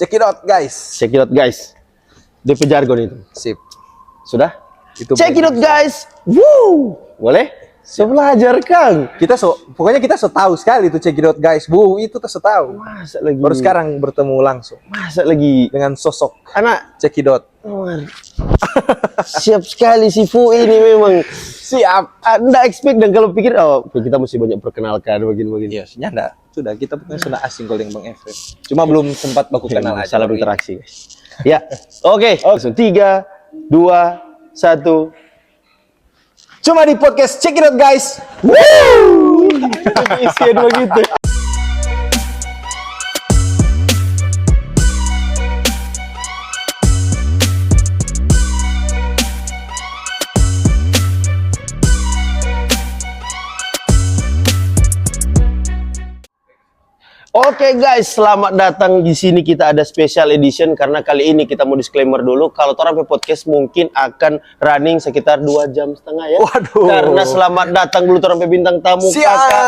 Check it out guys. Check it out guys. DP jargon itu. Sip. Sudah? Itu Check it out guys. Woo! Boleh? So belajar Kang. Pokoknya kita tahu sekali itu check it out guys. Bu, itu tahu. Masa lagi? Baru sekarang bertemu langsung Masa lagi? dengan sosok Anak check it out. siap sekali si Fu ini memang. Siap. Anda expect dan kalau pikir kita mesti banyak perkenalkan begini-begini. Iya, enggak. Sudah kita sudah asing kalau dengan Bang Efrem. Cuma belum sempat baku kenal aja. Salam interaksi guys. Ya, oke. Langsung 3, 2, 1. Cuma di podcast Check It Out guys. Woo! Isian begitu. Oke guys, selamat datang di sini. Kita ada special edition karena kali ini kita mau disclaimer dulu kalau Torang Podcast mungkin akan running sekitar 2,5 jam ya. Waduh. Karena selamat datang dulu Torang bintang tamu Siap. Kakak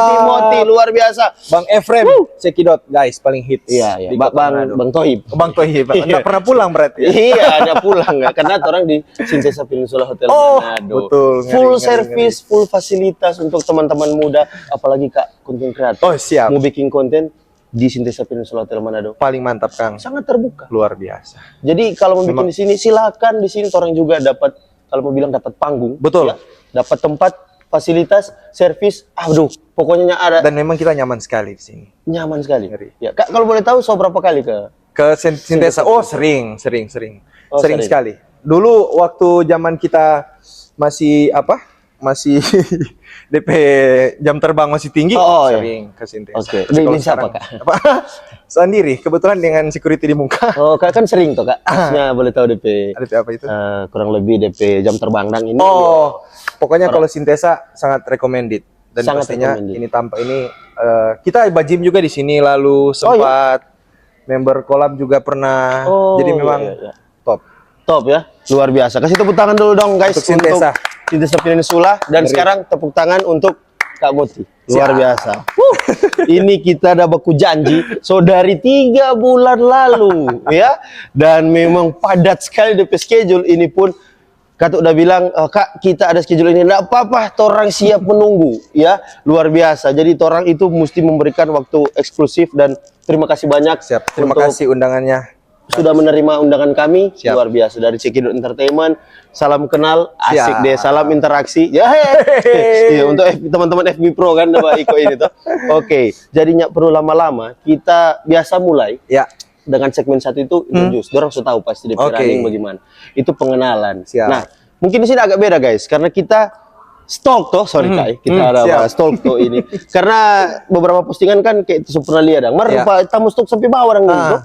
Timothy luar biasa. Bang Efrem, Check It Out guys paling hits. Iya, di Bang Kota Manado. Bang Tohib. Bang Tohib, enggak pernah pulang berarti ya? Iya, ada pulang nggak? Karena orang di Sintesa Peninsula Hotel Oh, Manado. betul. Full service, full fasilitas untuk teman-teman muda, apalagi Kak konten kreator. Oh, siap. Mau bikin konten di Sintesa Peninsula Hotel Manado. Paling mantap Kang. Sangat terbuka. Luar biasa. Jadi kalau mau bikin di sini silakan. Di sini orang juga dapat, kalau mau bilang dapat panggung. Betul. Ya, dapat tempat, fasilitas, servis. Aduh, pokoknya ada. Dan memang kita nyaman sekali di sini. Nyaman sekali. Ngeri. Ya, Kak, kalau boleh tahu berapa kali ke? Ke Sintesa. Oh, sering. Oh, sering sering. sekali. Dulu waktu zaman kita masih masih DP jam terbang masih tinggi, Oh, iya. sering ke Sintesa. Oke. Tapi kalau Ini siapa, sekarang- Kak? Apa? Sendiri, kebetulan dengan security di muka. Oh, Kak kan sering tuh, Kak. Maksudnya boleh tahu DP Ada apa itu? kurang lebih DP jam terbang dang ini. Oh, pokoknya kalau Sintesa sangat recommended. Dan Sangat pastinya recommended. ini tampak ini kita bajim juga di sini lalu sempat member collab juga pernah. Oh, Jadi memang iya. top. Top ya, luar biasa. Kasih tepuk tangan dulu dong guys Untuk Sintesa. Sintesa Peninsula. Dan sekarang tepuk tangan untuk Kak Moti. Luar Siap. biasa. Ini kita ada baku janji. So dari 3 bulan lalu ya. Dan memang padat sekali DP schedule. Ini pun Kak udah bilang, Kak kita ada schedule ini. Nggak apa-apa, torang siap menunggu ya. Luar biasa. Jadi torang itu mesti memberikan waktu eksklusif. Dan terima kasih banyak. Siap. Terima untuk kasih undangannya. sudah menerima undangan kami. Siap. Luar biasa dari Check It Out Entertainment. Salam kenal, asik Siap. deh, salam interaksi. Ya, iya, untuk teman-teman FB Pro kan Mbak Iko ini tuh. Oke, jadi nggak perlu lama-lama. Kita biasa mulai Ya. dengan segmen satu itu introduce. Dorang sudah tahu pasti di Oke. running bagaimana. Itu pengenalan. Siap. Nah, mungkin di sini agak beda guys, karena kita stalk toh, sorry Kak, kita ada siap. stalk toh ini. Karena beberapa postingan kan kayak itu pernah lihat, Mar, Ya. Pak, tamu stok sampai bawah orang gitu.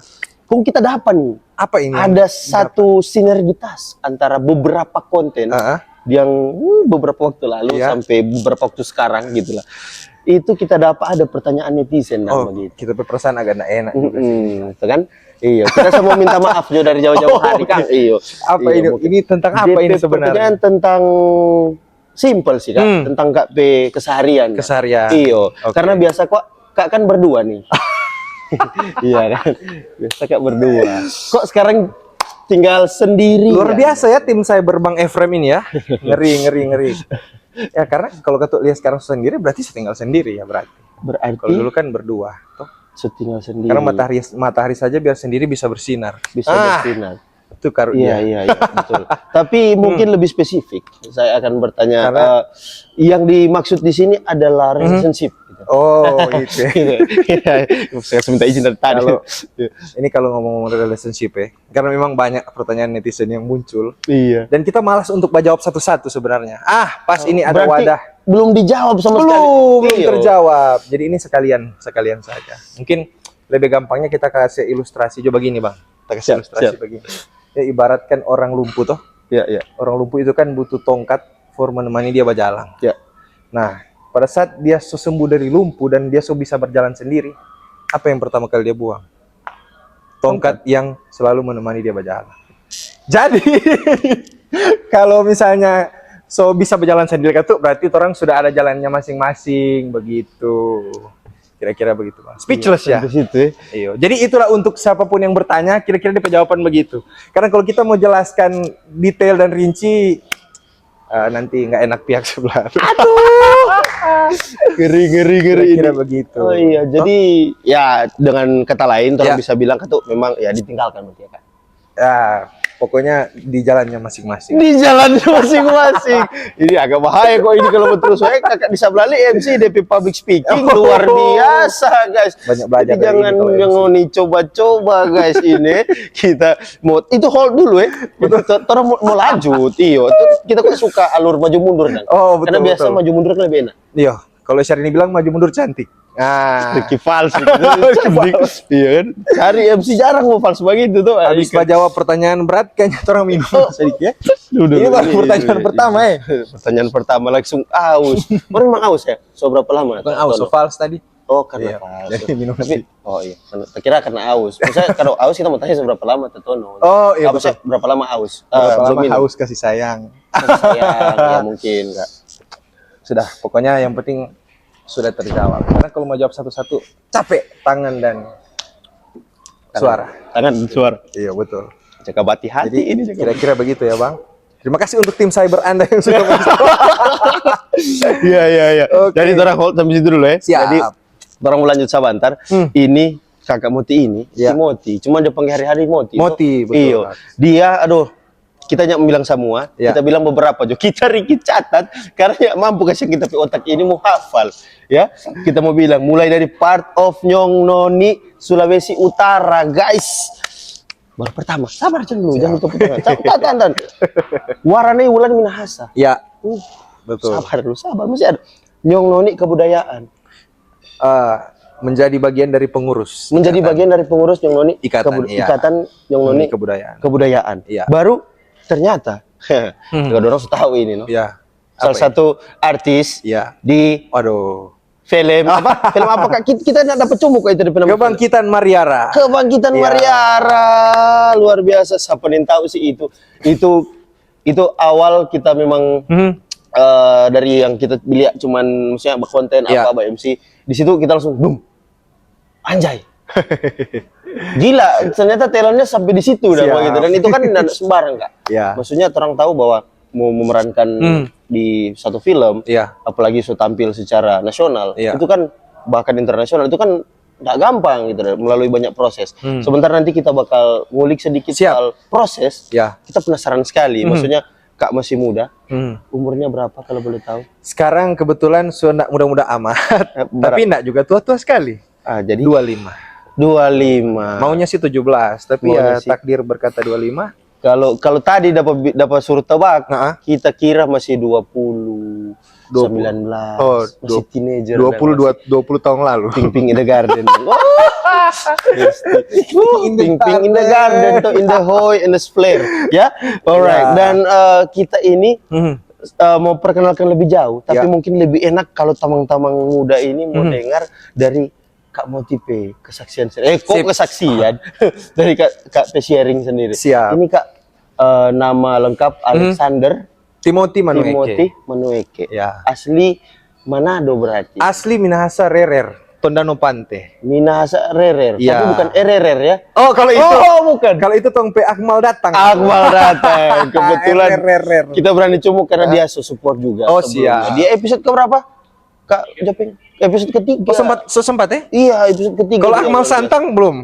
Kung kita dapat nih, Apa ini? ada satu sinergitas antara beberapa konten yang beberapa waktu lalu Iya. sampai beberapa waktu sekarang gitu lah. Itu kita dapat ada pertanyaan netizen Oh, begitu. kita berperasaan agak nggak enak juga sih. Itu kan? Iya, kita semua minta maaf juga dari jauh-jauh hari kan. Iya. Apa Iya, ini? mungkin. Ini tentang apa DP ini sebenarnya? Pertanyaan tentang simple sih Kak, tentang Kak P keseharian. Kak. Keseharian. Iya, Oke. karena biasa Kak kan berdua nih. Iya kan, biasa Kak berdua. Kok sekarang tinggal sendiri? Luar ya? biasa ya tim cyber Bang Efrem ini ya. Ngeri. Ya karena kalau Ketuk lihat sekarang sendiri berarti tinggal sendiri ya berarti. Berarti Kalau dulu kan berdua, toh. setinggal sendiri. Karena matahari saja biar sendiri bisa bersinar. bisa bersinar. Itu karunia. Iya, betul. Tapi mungkin lebih spesifik. Saya akan bertanya, Karena- yang dimaksud di sini adalah relationship. Gitu. Oh, gitu. Ya. Saya harus minta izin dari tadi. Kalau ini kalau ngomong-ngomong relationship ya, karena memang banyak pertanyaan netizen yang muncul Iya. dan kita malas untuk jawab satu-satu sebenarnya. Pas ini ada Berarti wadah. belum dijawab sama sekali. Belum Iya. terjawab. Jadi ini sekalian saja. Mungkin lebih gampangnya kita kasih ilustrasi coba gini, Bang. Kita kasih Siap, ilustrasi siap. begini. Ya ibaratkan orang lumpuh toh. Iya. Orang lumpuh itu kan butuh tongkat for menemani dia berjalan. Ya. Nah, pada saat dia sembuh dari lumpuh dan dia bisa berjalan sendiri, apa yang pertama kali dia buang? Tongkat yang selalu menemani dia berjalan. Jadi, kalau misalnya bisa berjalan sendiri Ketuk, berarti orang sudah ada jalannya masing-masing begitu. Kira-kira begitu Bang. Speechless ya. Sampai situ ya. Iya. Jadi itulah untuk siapapun yang bertanya, kira-kira dia jawaban begitu. Karena kalau kita mau jelaskan detail dan rinci, nanti nggak enak pihak sebelah. Ngeri Kira-kira ini. begitu. Oh iya, jadi ya dengan kata lain, orang Ya. bisa bilang tuh memang ya ditinggalkan berarti ya kan. Ya, pokoknya di jalannya masing-masing. Di jalan masing-masing. Ini agak bahaya kok ini kalau terus. Saya kakak di Sablali MC DP public speaking luar biasa guys. Banyak belajar Jadi dari jangan ini kalau MC. jangan coba-coba guys ini. Kita mau itu hold dulu ya. Kita mau lanjut. Iyo, kita kok suka alur maju mundur kan. Oh, betul, Karena biasa betul. maju mundur kan lebih enak. Iya, kalau Syahrini bilang maju mundur cantik. Nah, Tricky false. Iya kan. Cari MC jarang mau false begitu tuh. habis Pak jawab pertanyaan berat, kayaknya orang minum sedikit ya. Ini baru pertanyaan pertama ya. Pertanyaan pertama langsung aus. Orang memang aus ya? So berapa lama? Bukan aus, so false tadi. Oh karena Iya, aus. jadi minum Tapi, nasi. oh iya. Tak kira karena aus. Misalnya kalau aus kita mau tanya seberapa lama Tetono. Oh iya, Apa sih? betul. Berapa lama aus? Berapa Belum lama minum. haus kasih sayang. Sayang, ya mungkin enggak. Sudah, pokoknya yang penting sudah terjawab. Karena kalau mau jawab satu-satu, capek tangan dan suara. Tangan dan suara. Iya, betul. Jaga bati hati Jadi ini. kira-kira begitu ya, Bang. Terima kasih untuk tim cyber Anda yang sudah menjawab. Iya. Oke. Jadi orang hold sampai situ dulu ya. Siap. Jadi orang mau lanjut sabantar. Ini kakak Moti ini, Ya. si Moti. Cuma dia panggil hari-hari Moti. Moti, betul. Iyo. Dia, aduh, kita nyak bilang semua, Ya. kita bilang beberapa jo. Kita rikit catat karena nyak mampu kasih kita otak ini mau hafal. Ya, kita mau bilang mulai dari part of Nyong Noni Sulawesi Utara, guys. Baru pertama, sabar aja dulu, jangan lupa tangan. Catatan. Warane Wulan Minahasa. Ya, betul. Sabar dulu, sabar masih ada. Nyong Noni Kebudayaan. Menjadi bagian dari pengurus. Menjadi bagian dari pengurus Nyong Noni Ikatan, iya. Ikatan Nyong Noni Kebudayaan. Kebudayaan. Iya. Baru ternyata juga orang sudah tahu ini, no? Ya. Salah Apa satu artis ya? di Waduh. film apa? Film apa Kak? Kita nggak dapat cumuk itu di film. Kebangkitan Mariara. Kebangkitan Iya. Mariara. Luar biasa. Siapa yang tahu sih itu? Itu awal kita memang dari yang kita lihat cuman maksudnya konten Iya. apa MC. Di situ kita langsung boom. Anjay. Gila, ternyata talentnya sampai di situ dah Siap. gitu. Dan itu kan tidak sembarang Kak. Ya. Maksudnya orang tahu bahwa mau memerankan di satu film, Iya. apalagi so tampil secara nasional, Iya. itu kan bahkan internasional itu kan nggak gampang gitu, melalui banyak proses. Sebentar nanti kita bakal ngulik sedikit Siap. soal proses. Ya. Kita penasaran sekali. Maksudnya Kak masih muda, Hmm. umurnya berapa kalau boleh tahu? Sekarang kebetulan sudah muda-muda amat, tapi enggak juga tua-tua sekali. Jadi 25. 25. Maunya sih 17, tapi Maunya ya sih. takdir berkata 25. Kalau tadi dapat suruh tebak, Nah, kita kira masih 20, 19, Oh, masih teenager. 20 tahun lalu. Ping Ping in the Garden. Ping Ping in the Garden tuh in the Hoy in the Flare. Ya, alright. Ya. Dan kita ini mau perkenalkan lebih jauh, tapi Ya. mungkin lebih enak kalau tamang-tamang muda ini mau dengar dari Kak Motipe kesaksian sendiri. Kok Sip. kesaksian dari Kak P sharing sendiri. Siap. Ini Kak nama lengkap Alexander Timothy Manueke. Timothy Manueke. Ya. Asli Manado berarti. Asli Minahasa Rerer, Tondano Pante. Minahasa Rerer, Ya. tapi bukan Ererer ya. Oh, kalau itu. Oh, bukan. Kalau itu Tong P Akmal datang. Akmal datang. Kebetulan Rerer. kita berani cumuk karena dia support juga. Oh, sebelumnya. siap. Dia episode keberapa? Kak Jopeng. Episode ketiga. Sesempat ya? Iya, episode ketiga. Kalau dia Akmal ada. Santang belum.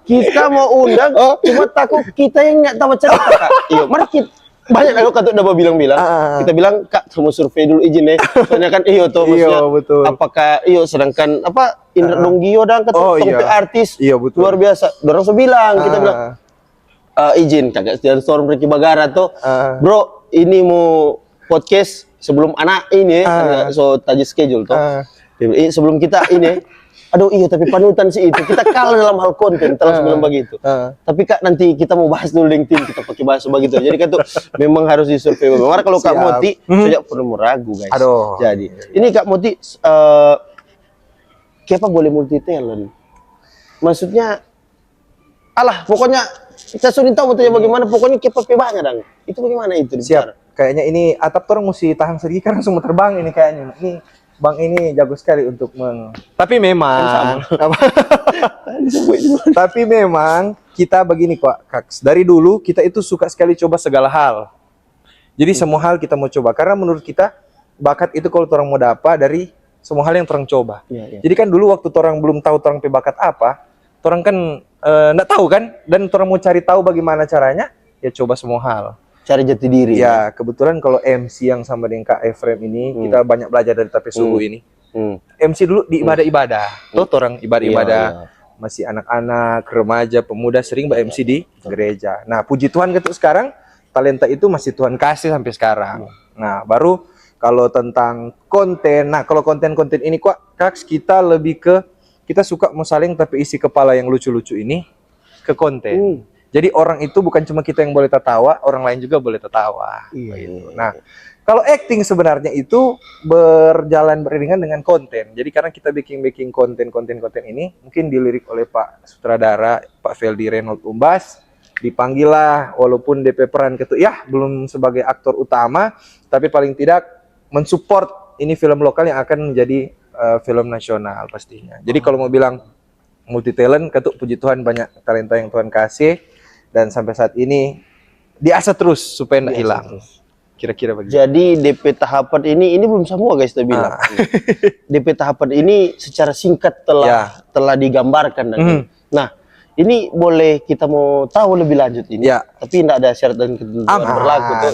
Kita mau undang, cuma takut kita yang nggak tahu cerita Kak. Iya, mari kita banyak aku kata udah bilang-bilang. Kita bilang Kak, kamu survei dulu izin ya. Soalnya kan iyo tuh maksudnya. Iya, betul. Apakah iyo sedangkan apa Indra Donggio dan kata Oh, Tong iya. P artis. Iya, betul. Luar biasa. Dorang so bilang, kita bilang izin kakak dan Storm Ricky Bagara tuh. Bro, ini mau podcast sebelum anak ini so tadi schedule tuh. Sebelum kita ini aduh iya tapi panutan sih itu kita kalah dalam hal konten terus bilang begitu. Tapi Kak nanti kita mau bahas dulu dengan tim kita pakai bahasa begitu. Jadi kan tuh memang harus disurvei. Memang kalau Kak Siap. Moti sejak pernah ragu guys. Aduh. Jadi ini Kak Moti siapa boleh multi talent? Maksudnya alah pokoknya saya sudah tahu mau tanya bagaimana pokoknya kepa banyak dong. Itu bagaimana itu? Siap. Kayaknya ini atap orang mesti tahan sedikit karena semua terbang ini kayaknya. Ini Bang ini jago sekali untuk tapi memang tapi memang kita begini kok, Kaks. Dari dulu kita itu suka sekali coba segala hal. Jadi semua hal kita mau coba karena menurut kita bakat itu kalau orang mau dapat dari semua hal yang orang coba. Jadi kan dulu waktu orang belum tahu orang bakat apa, orang kan nggak tahu kan, dan orang mau cari tahu bagaimana caranya, ya coba semua hal. Cari jati diri. Ya, kebetulan kalau MC yang sama dengan Kak Efrem ini, kita banyak belajar dari Tape Suhu ini. MC dulu di ibadah-ibadah. Tuh orang ibadah-ibadah. Masih anak-anak, remaja, pemuda sering MC di gereja. Nah, puji Tuhan gitu sekarang talenta itu masih Tuhan kasih sampai sekarang. Nah, baru kalau tentang konten. Nah, kalau konten-konten ini kok Kaks kita lebih ke kita suka mau saling tapi isi kepala yang lucu-lucu ini ke konten. Jadi orang itu bukan cuma kita yang boleh tertawa, orang lain juga boleh tertawa. Gitu. Nah, kalau acting sebenarnya itu berjalan beriringan dengan konten. Jadi karena kita bikin konten ini mungkin dilirik oleh Pak Sutradara, Pak Feldi Reynold Umbas, dipanggil lah walaupun DP peran ya belum sebagai aktor utama, tapi paling tidak mensupport ini film lokal yang akan menjadi film nasional pastinya. Jadi kalau mau bilang multi talent, ketuk puji Tuhan banyak talenta yang Tuhan kasih dan sampai saat ini diasah terus supaya tidak hilang. Kira-kira begitu. Jadi DP tahapan ini belum semua guys kita bilang. DP tahapan ini secara singkat telah digambarkan dan nah, ini boleh kita mau tahu lebih lanjut ini. Tapi tidak ada syarat dan ketentuan berlaku tuh.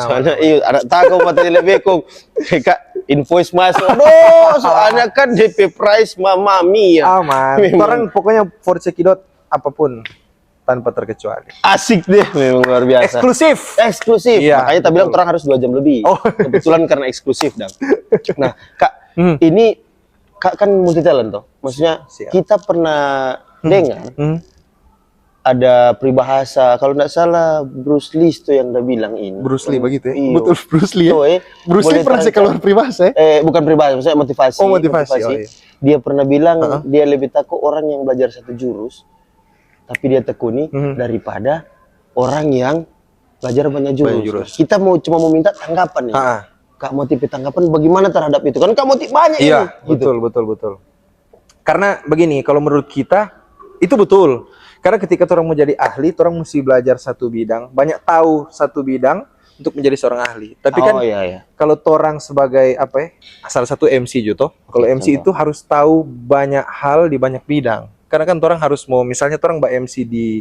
Soalnya anak tahu materi lebih kok Kak invoice masuk. Soalnya kan DP price mami ya. Aman. Orang pokoknya for cekidot apapun tanpa terkecuali. Asik deh, memang luar biasa. Eksklusif. Makanya kita bilang orang harus 2 jam lebih. Kebetulan karena eksklusif dong. Nah, Kak, ini Kak kan multi talent toh. Maksudnya kita pernah dengar ada peribahasa, kalau tidak salah Bruce Lee tuh yang udah bilang ini. Bruce Lee begitu ya? Betul, Bruce Lee ya? Bruce Lee pernah keluar peribahasa ya? Bukan peribahasa, maksudnya motivasi. Motivasi. Dia pernah bilang dia lebih takut orang yang belajar satu jurus tapi dia tekuni daripada orang yang belajar banyak jurus. Kita cuma mau minta tanggapan nih. Kak motif tanggapan bagaimana terhadap itu? Kan Kak motif banyak ini. Iya, betul. Karena begini, kalau menurut kita itu betul. Karena ketika orang mau jadi ahli, orang mesti belajar satu bidang, banyak tahu satu bidang untuk menjadi seorang ahli. Tapi kan kalau orang sebagai salah satu MC juga, kalau MC itu harus tahu banyak hal di banyak bidang. Karena kan orang harus mau, misalnya orang mbak MC di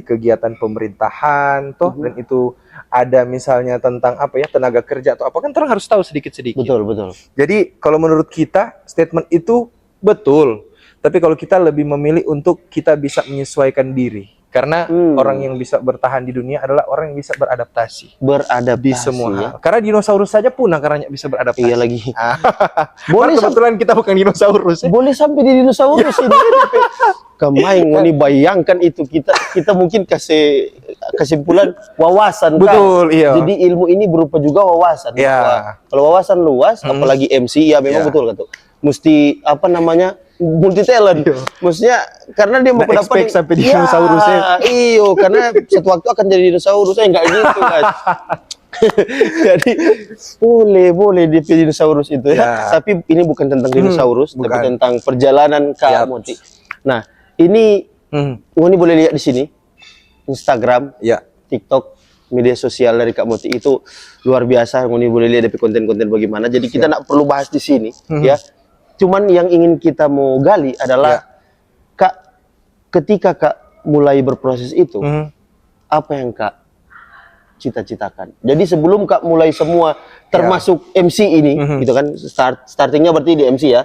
kegiatan pemerintahan dan itu ada misalnya tentang tenaga kerja atau apa, kan orang harus tahu sedikit-sedikit. Betul. Jadi kalau menurut kita statement itu betul. Tapi kalau kita lebih memilih untuk kita bisa menyesuaikan diri. Karena orang yang bisa bertahan di dunia adalah orang yang bisa beradaptasi. Di semua hal. Karena dinosaurus saja punah karena bisa beradaptasi. Iya lagi. Boleh kebetulan kita bukan dinosaurus. Boleh sampai di dinosaurus ini. Kemain ini bayangkan itu kita mungkin kasih kesimpulan wawasan. Betul, iya. Jadi ilmu ini berupa juga wawasan. Kalau wawasan luas, apalagi MC memang betul kan tuh. Mesti multi talent. Maksudnya karena dia mau dapat sampai dinosaurusnya. Karena suatu waktu akan jadi dinosaurus, enggak gitu kan. Jadi boleh di dinosaurus itu ya. Tapi ini bukan tentang dinosaurus, tapi tentang perjalanan Kak Moti. Nah, ini Ngoni boleh lihat di sini Instagram, TikTok, media sosial dari Kak Moti itu luar biasa. Ngoni boleh lihat dari konten-konten bagaimana. Jadi kita nggak perlu bahas di sini ya. Cuman yang ingin kita mau gali adalah Kak, ketika Kak mulai berproses itu, apa yang Kak cita-citakan? Jadi sebelum Kak mulai semua termasuk MC ini, gitu kan, startingnya berarti di MC ya?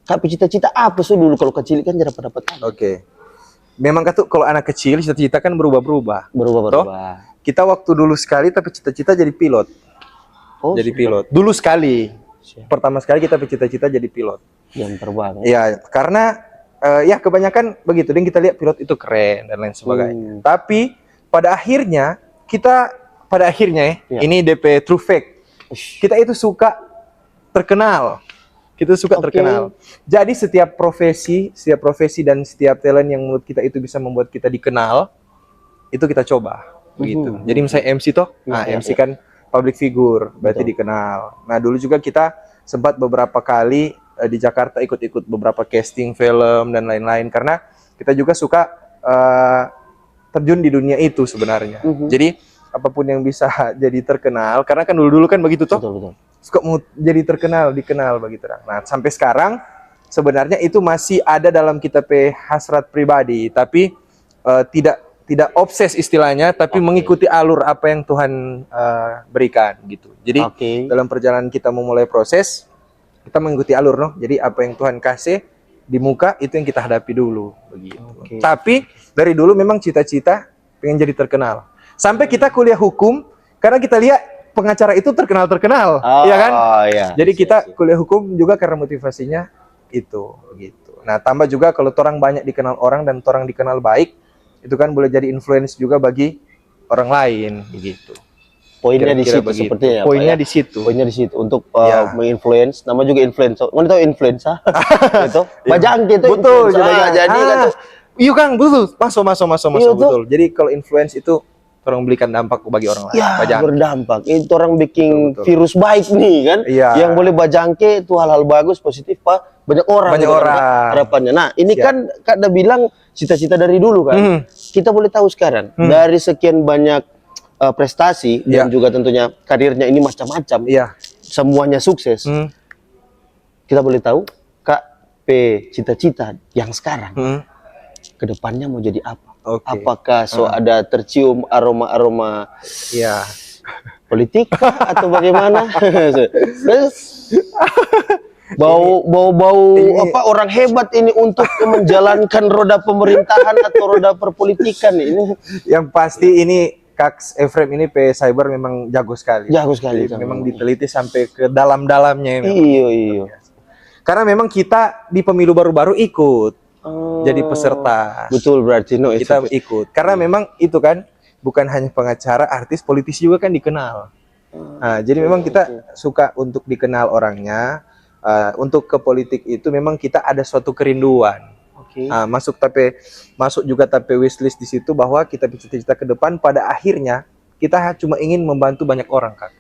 Kak cita-cita apa sih dulu kalau kecil kan jarang dapat? Memang kalau anak kecil cita-cita kan berubah-berubah. Kita waktu dulu sekali tapi cita-cita jadi pilot. Jadi pilot. Dulu sekali. Pertama sekali kita bercita-cita jadi pilot. Yang terbang. Iya, karena kebanyakan begitu. Dan kita lihat pilot itu keren dan lain sebagainya. Tapi pada akhirnya ini DP true fact. Kita itu suka terkenal. Terkenal. Jadi setiap profesi dan setiap talent yang menurut kita itu bisa membuat kita dikenal, itu kita coba. Begitu. Jadi misalnya MC MC kan public figure, berarti Betul. dikenal. Nah, dulu juga kita sempat beberapa kali di Jakarta ikut-ikut beberapa casting film dan lain-lain karena kita juga suka terjun di dunia itu sebenarnya. Jadi apapun yang bisa jadi terkenal, karena kan dulu-dulu kan begitu toh. Betul, betul. Suka mau jadi terkenal, dikenal begitu. Nah, sampai sekarang sebenarnya itu masih ada dalam kita hasrat pribadi, tapi tidak obses istilahnya, tapi mengikuti alur apa yang Tuhan berikan gitu. Jadi dalam perjalanan kita memulai proses, kita mengikuti alur, noh. Jadi apa yang Tuhan kasih di muka itu yang kita hadapi dulu begitu. Tapi dari dulu memang cita-cita pengen jadi terkenal. Sampai kita kuliah hukum karena kita lihat pengacara itu terkenal, ya kan? Iya. Jadi kita kuliah hukum juga karena motivasinya itu gitu. Nah, tambah juga kalau orang banyak dikenal orang dan orang dikenal baik, itu kan boleh jadi influence juga bagi orang lain begitu. Poinnya di situ Begitu. sepertinya. Poinnya Pak, di situ. Poinnya di situ untuk Ya. menginfluence, nama juga influencer. Mana tahu influencer? Itu bajang gitu. Betul, Jadi kan tuh. iya Kang, betul. Masuk Iya, betul. Jadi kalau influence itu orang berikan dampak bagi orang lain. Ya, Bajang. berdampak. Itu orang bikin Betul. virus baik nih kan. Iya. Yang boleh bajangke itu hal-hal bagus, positif, Pak. Banyak orang. Banyak gitu kan, orang. Pak, harapannya. Nah, ini Siap. kan Kak udah bilang cita-cita dari dulu kan. Kita boleh tahu sekarang dari sekian banyak prestasi dan juga tentunya karirnya ini macam-macam. Iya. Semuanya sukses. Kita boleh tahu Kak P cita-cita yang sekarang kedepannya mau jadi apa? Oke. Apakah ada tercium aroma-aroma Iya. politik kah, atau bagaimana? Bau apa orang hebat ini untuk menjalankan roda pemerintahan atau roda perpolitikan ini. Yang pasti ini Kak Efrem ini Cyber memang jago sekali. Jago sekali. Jadi memang diteliti sampai ke dalam-dalamnya. Iya. Karena memang kita di pemilu baru-baru ikut jadi peserta. Betul berarti Kita ikut. Karena memang itu kan bukan hanya pengacara, artis, politisi juga kan dikenal. Nah, jadi memang kita suka untuk dikenal orangnya. Untuk ke politik itu memang kita ada suatu kerinduan. Masuk juga wishlist di situ bahwa kita cita-cita ke depan pada akhirnya kita cuma ingin membantu banyak orang, Kak.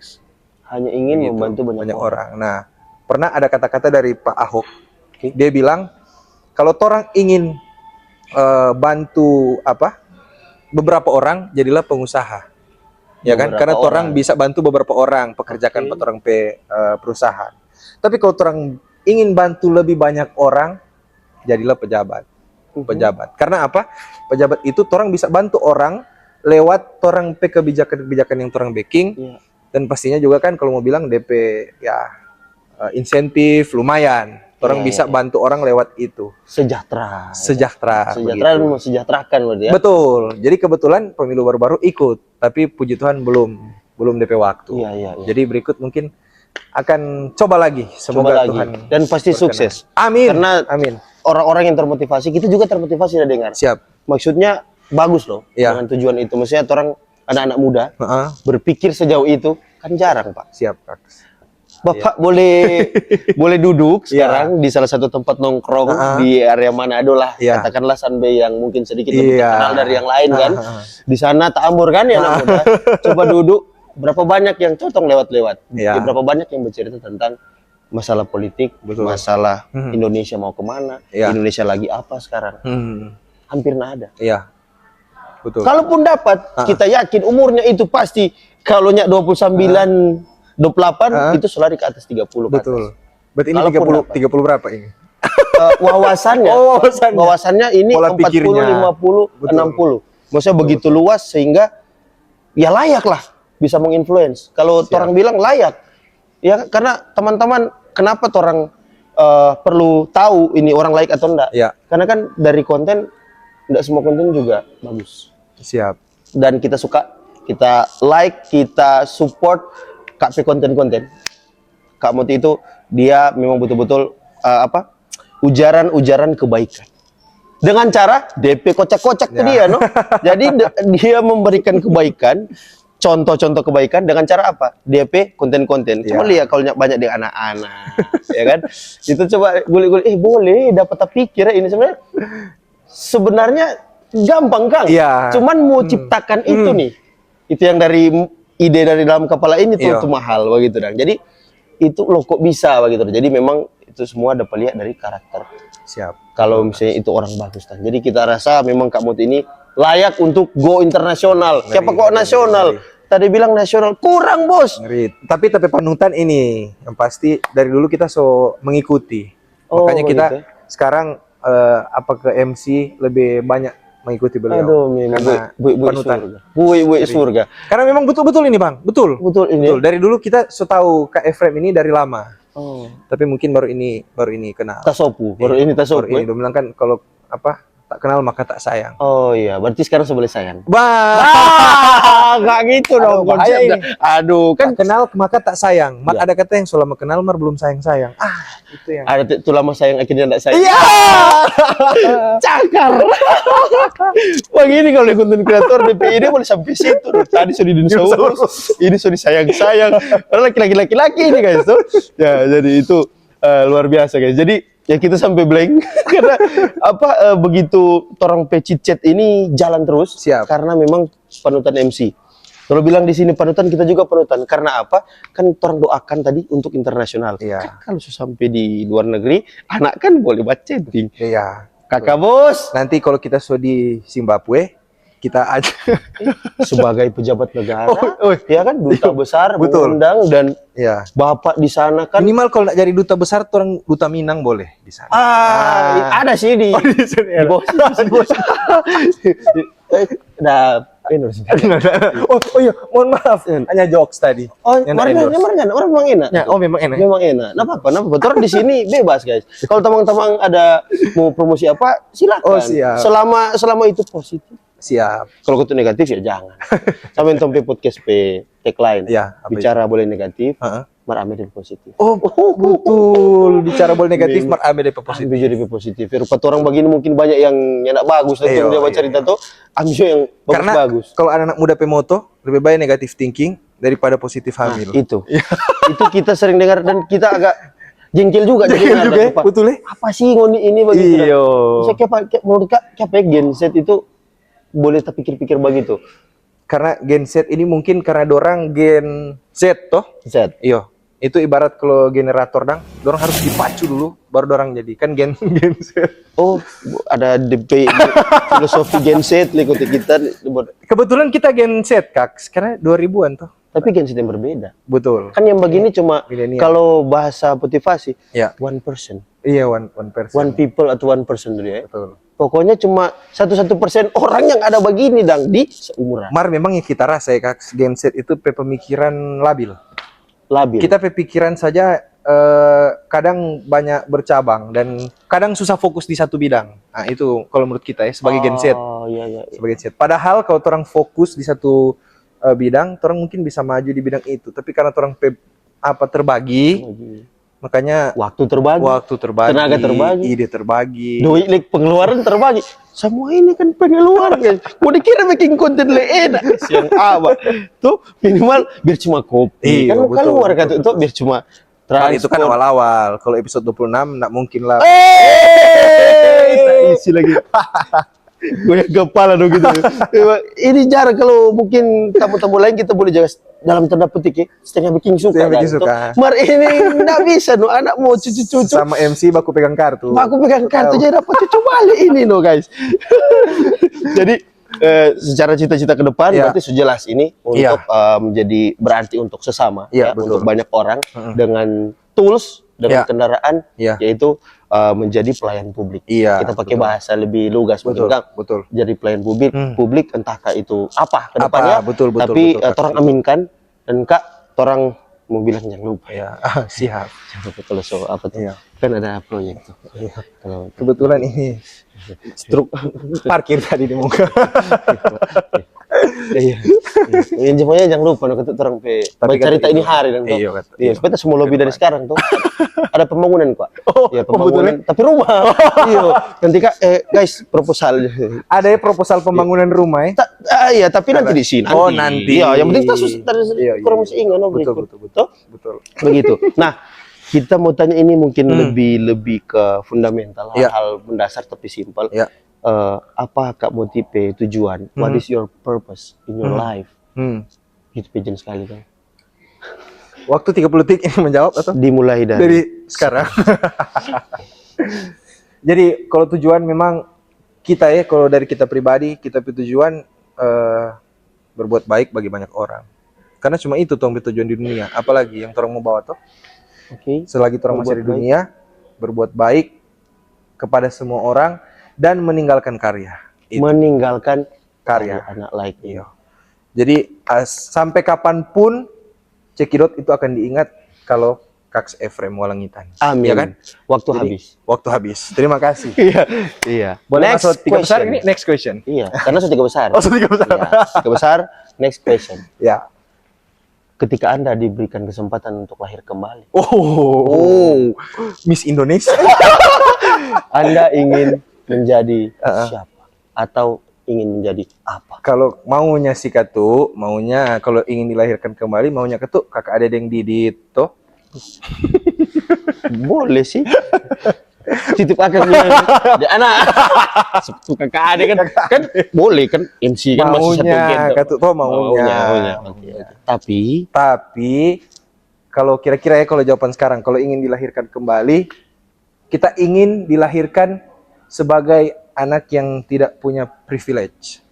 Hanya ingin Begitu, membantu banyak orang. Nah, pernah ada kata-kata dari Pak Ahok. Dia bilang kalau orang ingin bantu beberapa orang, jadilah pengusaha. Ya kan? Karena orang bisa bantu beberapa orang, pekerjakan 4 orang perusahaan. Tapi kalau orang ingin bantu lebih banyak orang, jadilah pejabat. Karena apa? Pejabat itu orang bisa bantu orang lewat orang kebijakan-kebijakan yang orang backing. Dan pastinya juga kan kalau mau bilang DP ya insentif lumayan. Orang bisa bantu orang lewat itu. Sejahtera. Begitu. Mensejahterakan berarti ya. Betul. Jadi kebetulan pemilu baru-baru ikut, tapi puji Tuhan belum DP waktu. Iya. Jadi berikut mungkin akan coba lagi. Semoga Tuhan dan pasti sukses. Amin. Karena amin. Orang-orang yang termotivasi, kita juga termotivasi udah dengar. Siap. Maksudnya bagus loh dengan tujuan itu. Maksudnya orang anak-anak muda berpikir sejauh itu kan jarang, Pak. Siap, Kak. Bapak boleh duduk sekarang di salah satu tempat nongkrong di area Manado lah, katakanlah Sanbei yang mungkin sedikit lebih terkenal dari yang lain kan. Di sana Ta'amur kan ya anak muda. Coba duduk, berapa banyak yang cotong lewat-lewat. Berapa banyak yang bercerita tentang masalah politik, masalah Indonesia mau kemana, Indonesia lagi apa sekarang. Hampir nggak ada. Iya. Betul. Kalaupun dapat, kita yakin umurnya itu pasti kalau nya 29 28 itu selari ke atas 30 Betul. Berarti ini 30 berapa ini? Wawasannya ini pola 40, pikirnya. 50, 60. Maksudnya begitu luas sehingga ya layak lah bisa menginfluence. Kalau orang bilang layak, ya karena teman-teman kenapa orang perlu tahu ini orang layak atau enggak? Karena kan dari konten enggak semua konten juga bagus. Siap. Dan kita suka, kita like, kita support Kak P konten-konten. Kak Moti itu dia memang betul-betul ujaran-ujaran kebaikan. Dengan cara DP kocak-kocak tuh dia, no. Jadi dia memberikan kebaikan, contoh-contoh kebaikan dengan cara apa? DP konten-konten. Coba lihat kalau banyak di anak-anak, ya kan? Itu coba gulik-gulik, boleh dapat pikir ini sebenarnya gampang, Kang. Cuman mau ciptakan itu nih. Itu yang dari ide dari dalam kepala ini tuh, Iya. tuh mahal begitu dan. Jadi itu loh kok bisa begitu. Jadi memang itu semua dapat lihat dari karakter. Siap. Kalau misalnya itu orang bagus dan. Jadi kita rasa memang Kak Mut ini layak untuk go internasional. Siapa kok nasional? Tadi bilang nasional kurang bos. Ngeri. Tapi panutan ini yang pasti dari dulu kita mengikuti. Oh, Makanya kita begitu. sekarang apa ke MC lebih banyak mengikuti beliau. Aduh, memang Karena bui panutan. surga. Bui surga. Karena memang betul-betul ini Bang, betul. Betul ini. Betul. Dari dulu kita tahu Kak Efrem ini dari lama. Oh. Tapi mungkin baru ini kenal. Tasopu. Baru ini tasopu. Baru ini dia bilang kan kalau apa tak kenal maka tak sayang. Oh iya, berarti sekarang seboleh sayang. Nggak gitu Aduh, dong bahaya konsepnya. ini. Aduh, kan Tak kenal maka tak sayang. Mar Ya. ada kata yang selama kenal mar belum sayang-sayang. Itu yang. ada tuh lama sayang akhirnya enggak sayang. Iya. Cakar. Wah gini kalau di konten kreator DPI dia boleh sampai situ. Tadi sudah dinosaurus, ini sudah sayang-sayang. Padahal laki-laki ini guys tuh. Ya, jadi itu luar biasa guys. Jadi ya kita sampai blank karena begitu orang pecit chat ini jalan terus. Siap. Karena memang panutan MC. Kalau bilang di sini panutan, kita juga panutan. Karena apa? Kan orang doakan tadi untuk internasional. Iya. Kan kalau sampai di luar negeri, anak kan boleh chatting. Iya. Kakak bos, Nanti kalau kita di Zimbabwe, kita aja sebagai pejabat negara, Oh, ya kan duta besar Betul. mengundang dan ya. bapak di sana kan. Minimal kalau nggak jadi duta besar, orang duta Minang boleh di sana. Ada sih di di bos. Nah, ini Oh iya, mohon maaf. Hanya jokes tadi. Oh, Yang orang memang enak. Ya, oh memang enak. Memang enak. Nggak apa-apa. Orang di sini bebas, guys. Kalau teman-teman ada mau promosi apa, silakan. Oh, siap. Selama itu positif. Siap. Kalau itu negatif ya jangan. Sama yang tompe podcast pe tagline. Iya, apa Bicara boleh negatif, Heeh. marame dan positif. Oh, betul. Bicara boleh negatif, mar ambil DP positif. Ambil jadi positif. Rupa orang begini mungkin banyak yang nggak bagus. Dan Iya, dia iya. cerita tuh, ambil yang Karena bagus. kalau anak-anak muda pemoto, lebih baik negatif thinking daripada positif hamil. Itu. Itu kita sering dengar dan kita agak jengkel juga. Jengkel jadi juga, Pak, betul ya? apa sih ngoni ini begitu? Iya. Saya menurut Kak, kayak Gen Z itu boleh tak pikir-pikir begitu. Karena Gen Z ini mungkin karena dorang Gen Z toh. Z. Iya. Itu ibarat kalau generator dang, dorang harus dipacu dulu baru dorang jadi. Kan Gen Z. Oh, ada DP filosofi Gen Z ikuti kita. Kebetulan kita Gen Z, Kak. Karena 2000-an toh. Tapi Gen Z yang berbeda. Betul. Kan yang begini cuma Milenial. kalau bahasa motivasi, Ya. one person, Iya, one person. one people atau one person dulu ya. Betul. Pokoknya cuma 1% orang yang ada begini dang di seumuran. Mar memang yang kita rasa ya, Kak, Gen Z itu pemikiran labil. Labil. Kita pikiran saja kadang banyak bercabang dan kadang susah fokus di satu bidang. Nah, itu kalau menurut kita ya sebagai Gen Z. Oh, iya, iya. Sebagai Gen Z. Padahal kalau orang fokus di satu bidang, orang mungkin bisa maju di bidang itu. Tapi karena orang terbagi, makanya Waktu terbagi, waktu terbagi, tenaga terbagi, ide terbagi. duit pengeluaran terbagi. Semua ini kan pengeluaran guys. Mau dikira bikin konten enak siang apa? Tuh minimal biar cuma kopi. Iya, Kan betul, keluar betul, kan itu biar cuma Kan itu kan transport. awal-awal. Kalau episode 26 nggak mungkin lah. Isi lagi. Gue kepala dong gitu. Ini jarang kalau mungkin tamu-tamu lain kita boleh jaga dalam tanda petik ya, setengah bikin suka. Setengah bikin kan? suka. Mar ini nggak bisa no, anak mau cucu-cucu. Sama MC baku pegang kartu. Aku pegang kartu jadi dapat cucu balik ini no guys. Jadi secara cita-cita ke depan Iya. berarti sejelas ini untuk menjadi berarti untuk sesama Iya, ya, betul. untuk banyak orang dengan tools dengan Iya. kendaraan Iya. yaitu menjadi pelayan publik. Iya, Kita pakai betul. bahasa lebih lugas Betul, mungkin Kang. betul. Jadi pelayan publik, publik entakah itu apa ke Apa, depannya. betul, betul, Tapi betul, Kak. torang aminkan dan Kak torang mau bilang jangan lupa. Ya, siap. Jangan lupa kalau soal apa tuh. Iya. Kan ada proyek tuh. Iya. Kalau Kebetulan ini struk parkir tadi di muka. iya. Yang pokoknya jangan lupa no, kita orang pe Tapi baca cerita kata ini itu. hari dan Iya, kata. iya, supaya kita semua lobby dari sekarang tuh. Ada pembangunan Pak. Oh, ya oh, pembangunan, tapi rumah. Iya. Nanti Kak guys proposal. Ada ya proposal pembangunan rumah ya? Iya, tapi nanti di sini. Oh, nanti. Iya, yang penting kita Iya, kurang iya. masih ingat no, Betul, berikut. betul, betul. Tuh? Betul. Begitu. Nah, kita mau tanya ini mungkin lebih ke fundamental, Iya. hal mendasar tapi simpel. Ya. Apa Kak motive tujuan? What is your purpose in your life? Itu pigeon sekali kan. Waktu 30 detik ini menjawab atau Dimulai dari sekarang? Jadi kalau tujuan memang kita ya, kalau dari kita pribadi, kita punya tujuan berbuat baik bagi banyak orang. Karena cuma itu tuh tujuan di dunia. Apalagi yang orang mau bawa tuh. Oke. Selagi orang masih di Berbuat dunia, berbuat baik kepada semua orang dan meninggalkan karya. Itu. Meninggalkan Karya. anak like. Iya. Jadi sampai kapanpun Cekidot itu akan diingat kalau Kaks Efrem Walangitan. Amin. Ya kan? Waktu Jadi, habis. Waktu habis. Terima kasih. Iya. Iya. Boleh Next masuk 3 besar question. ini next question. Iya, karena sudah 3 besar. Oh, sudah 3 besar. Iya, 3 besar. Next question. Ya. Ketika Anda diberikan kesempatan untuk lahir kembali, Oh. Miss Indonesia. Anda ingin menjadi siapa? Atau ingin menjadi apa? Kalau maunya si Katu, maunya kalau ingin dilahirkan kembali, maunya Katu kakak ada yang Didit toh. Boleh sih. Titip akan di anak. Kakak ada kan boleh kan MC kan masih satu Maunya gen. Katu toh maunya. Oke. Tapi kalau kira-kira ya kalau jawaban sekarang, kalau ingin dilahirkan kembali, kita ingin dilahirkan sebagai anak yang tidak punya privilege.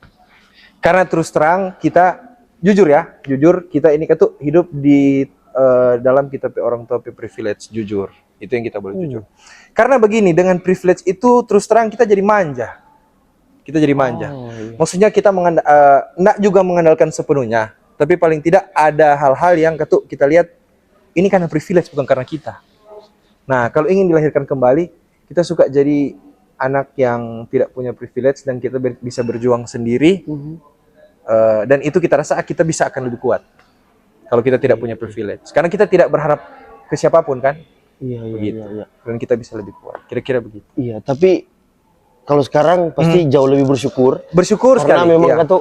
Karena terus terang kita jujur kita ini Katu hidup di dalam kita orang tua privilege, jujur. Itu yang kita boleh jujur. Karena begini, dengan privilege itu terus terang kita jadi manja. Kita jadi manja. iya. Maksudnya kita enggak juga mengandalkan sepenuhnya, tapi paling tidak ada hal-hal yang Katu kita lihat ini karena privilege bukan karena kita. Nah, kalau ingin dilahirkan kembali, kita suka jadi anak yang tidak punya privilege dan kita bisa berjuang sendiri. Dan itu kita rasa kita bisa akan lebih kuat kalau kita tidak punya privilege. Karena kita tidak berharap ke siapapun kan? Iya. Dan kita bisa lebih kuat. Kira-kira begitu. Iya, tapi kalau sekarang pasti jauh lebih bersyukur. Bersyukur Karena sekali. memang Katu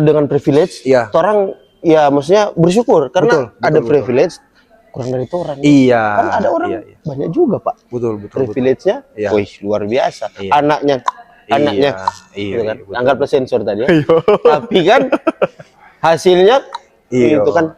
dengan privilege, orang ya maksudnya bersyukur karena ada privilege kurang dari orang. Iya. Kan ada orang banyak juga, Pak. Betul. Privilege-nya, wih, luar biasa. Iya. Anaknya, gitu kan. Anggaplah sensor tadi ya. Tapi kan hasilnya itu kan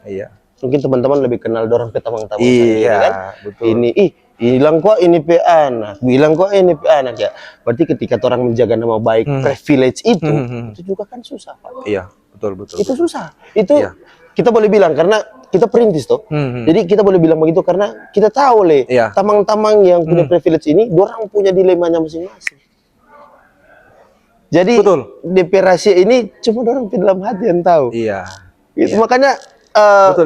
mungkin teman-teman lebih kenal dorang petamang-tamang kan. Betul. Ini bilang kok ini pe anak, bilang kok ini pe anak ya. Berarti ketika orang menjaga nama baik privilege itu juga kan susah, Pak. Iya, betul. Itu susah. Itu kita boleh bilang karena kita perintis toh. Jadi kita boleh bilang begitu karena kita tahu tamang-tamang yang punya privilege ini, dorang punya dilemanya masing-masing. Jadi DP rahasia ini cuma dorang di dalam hati yang tahu. Iya. Itu makanya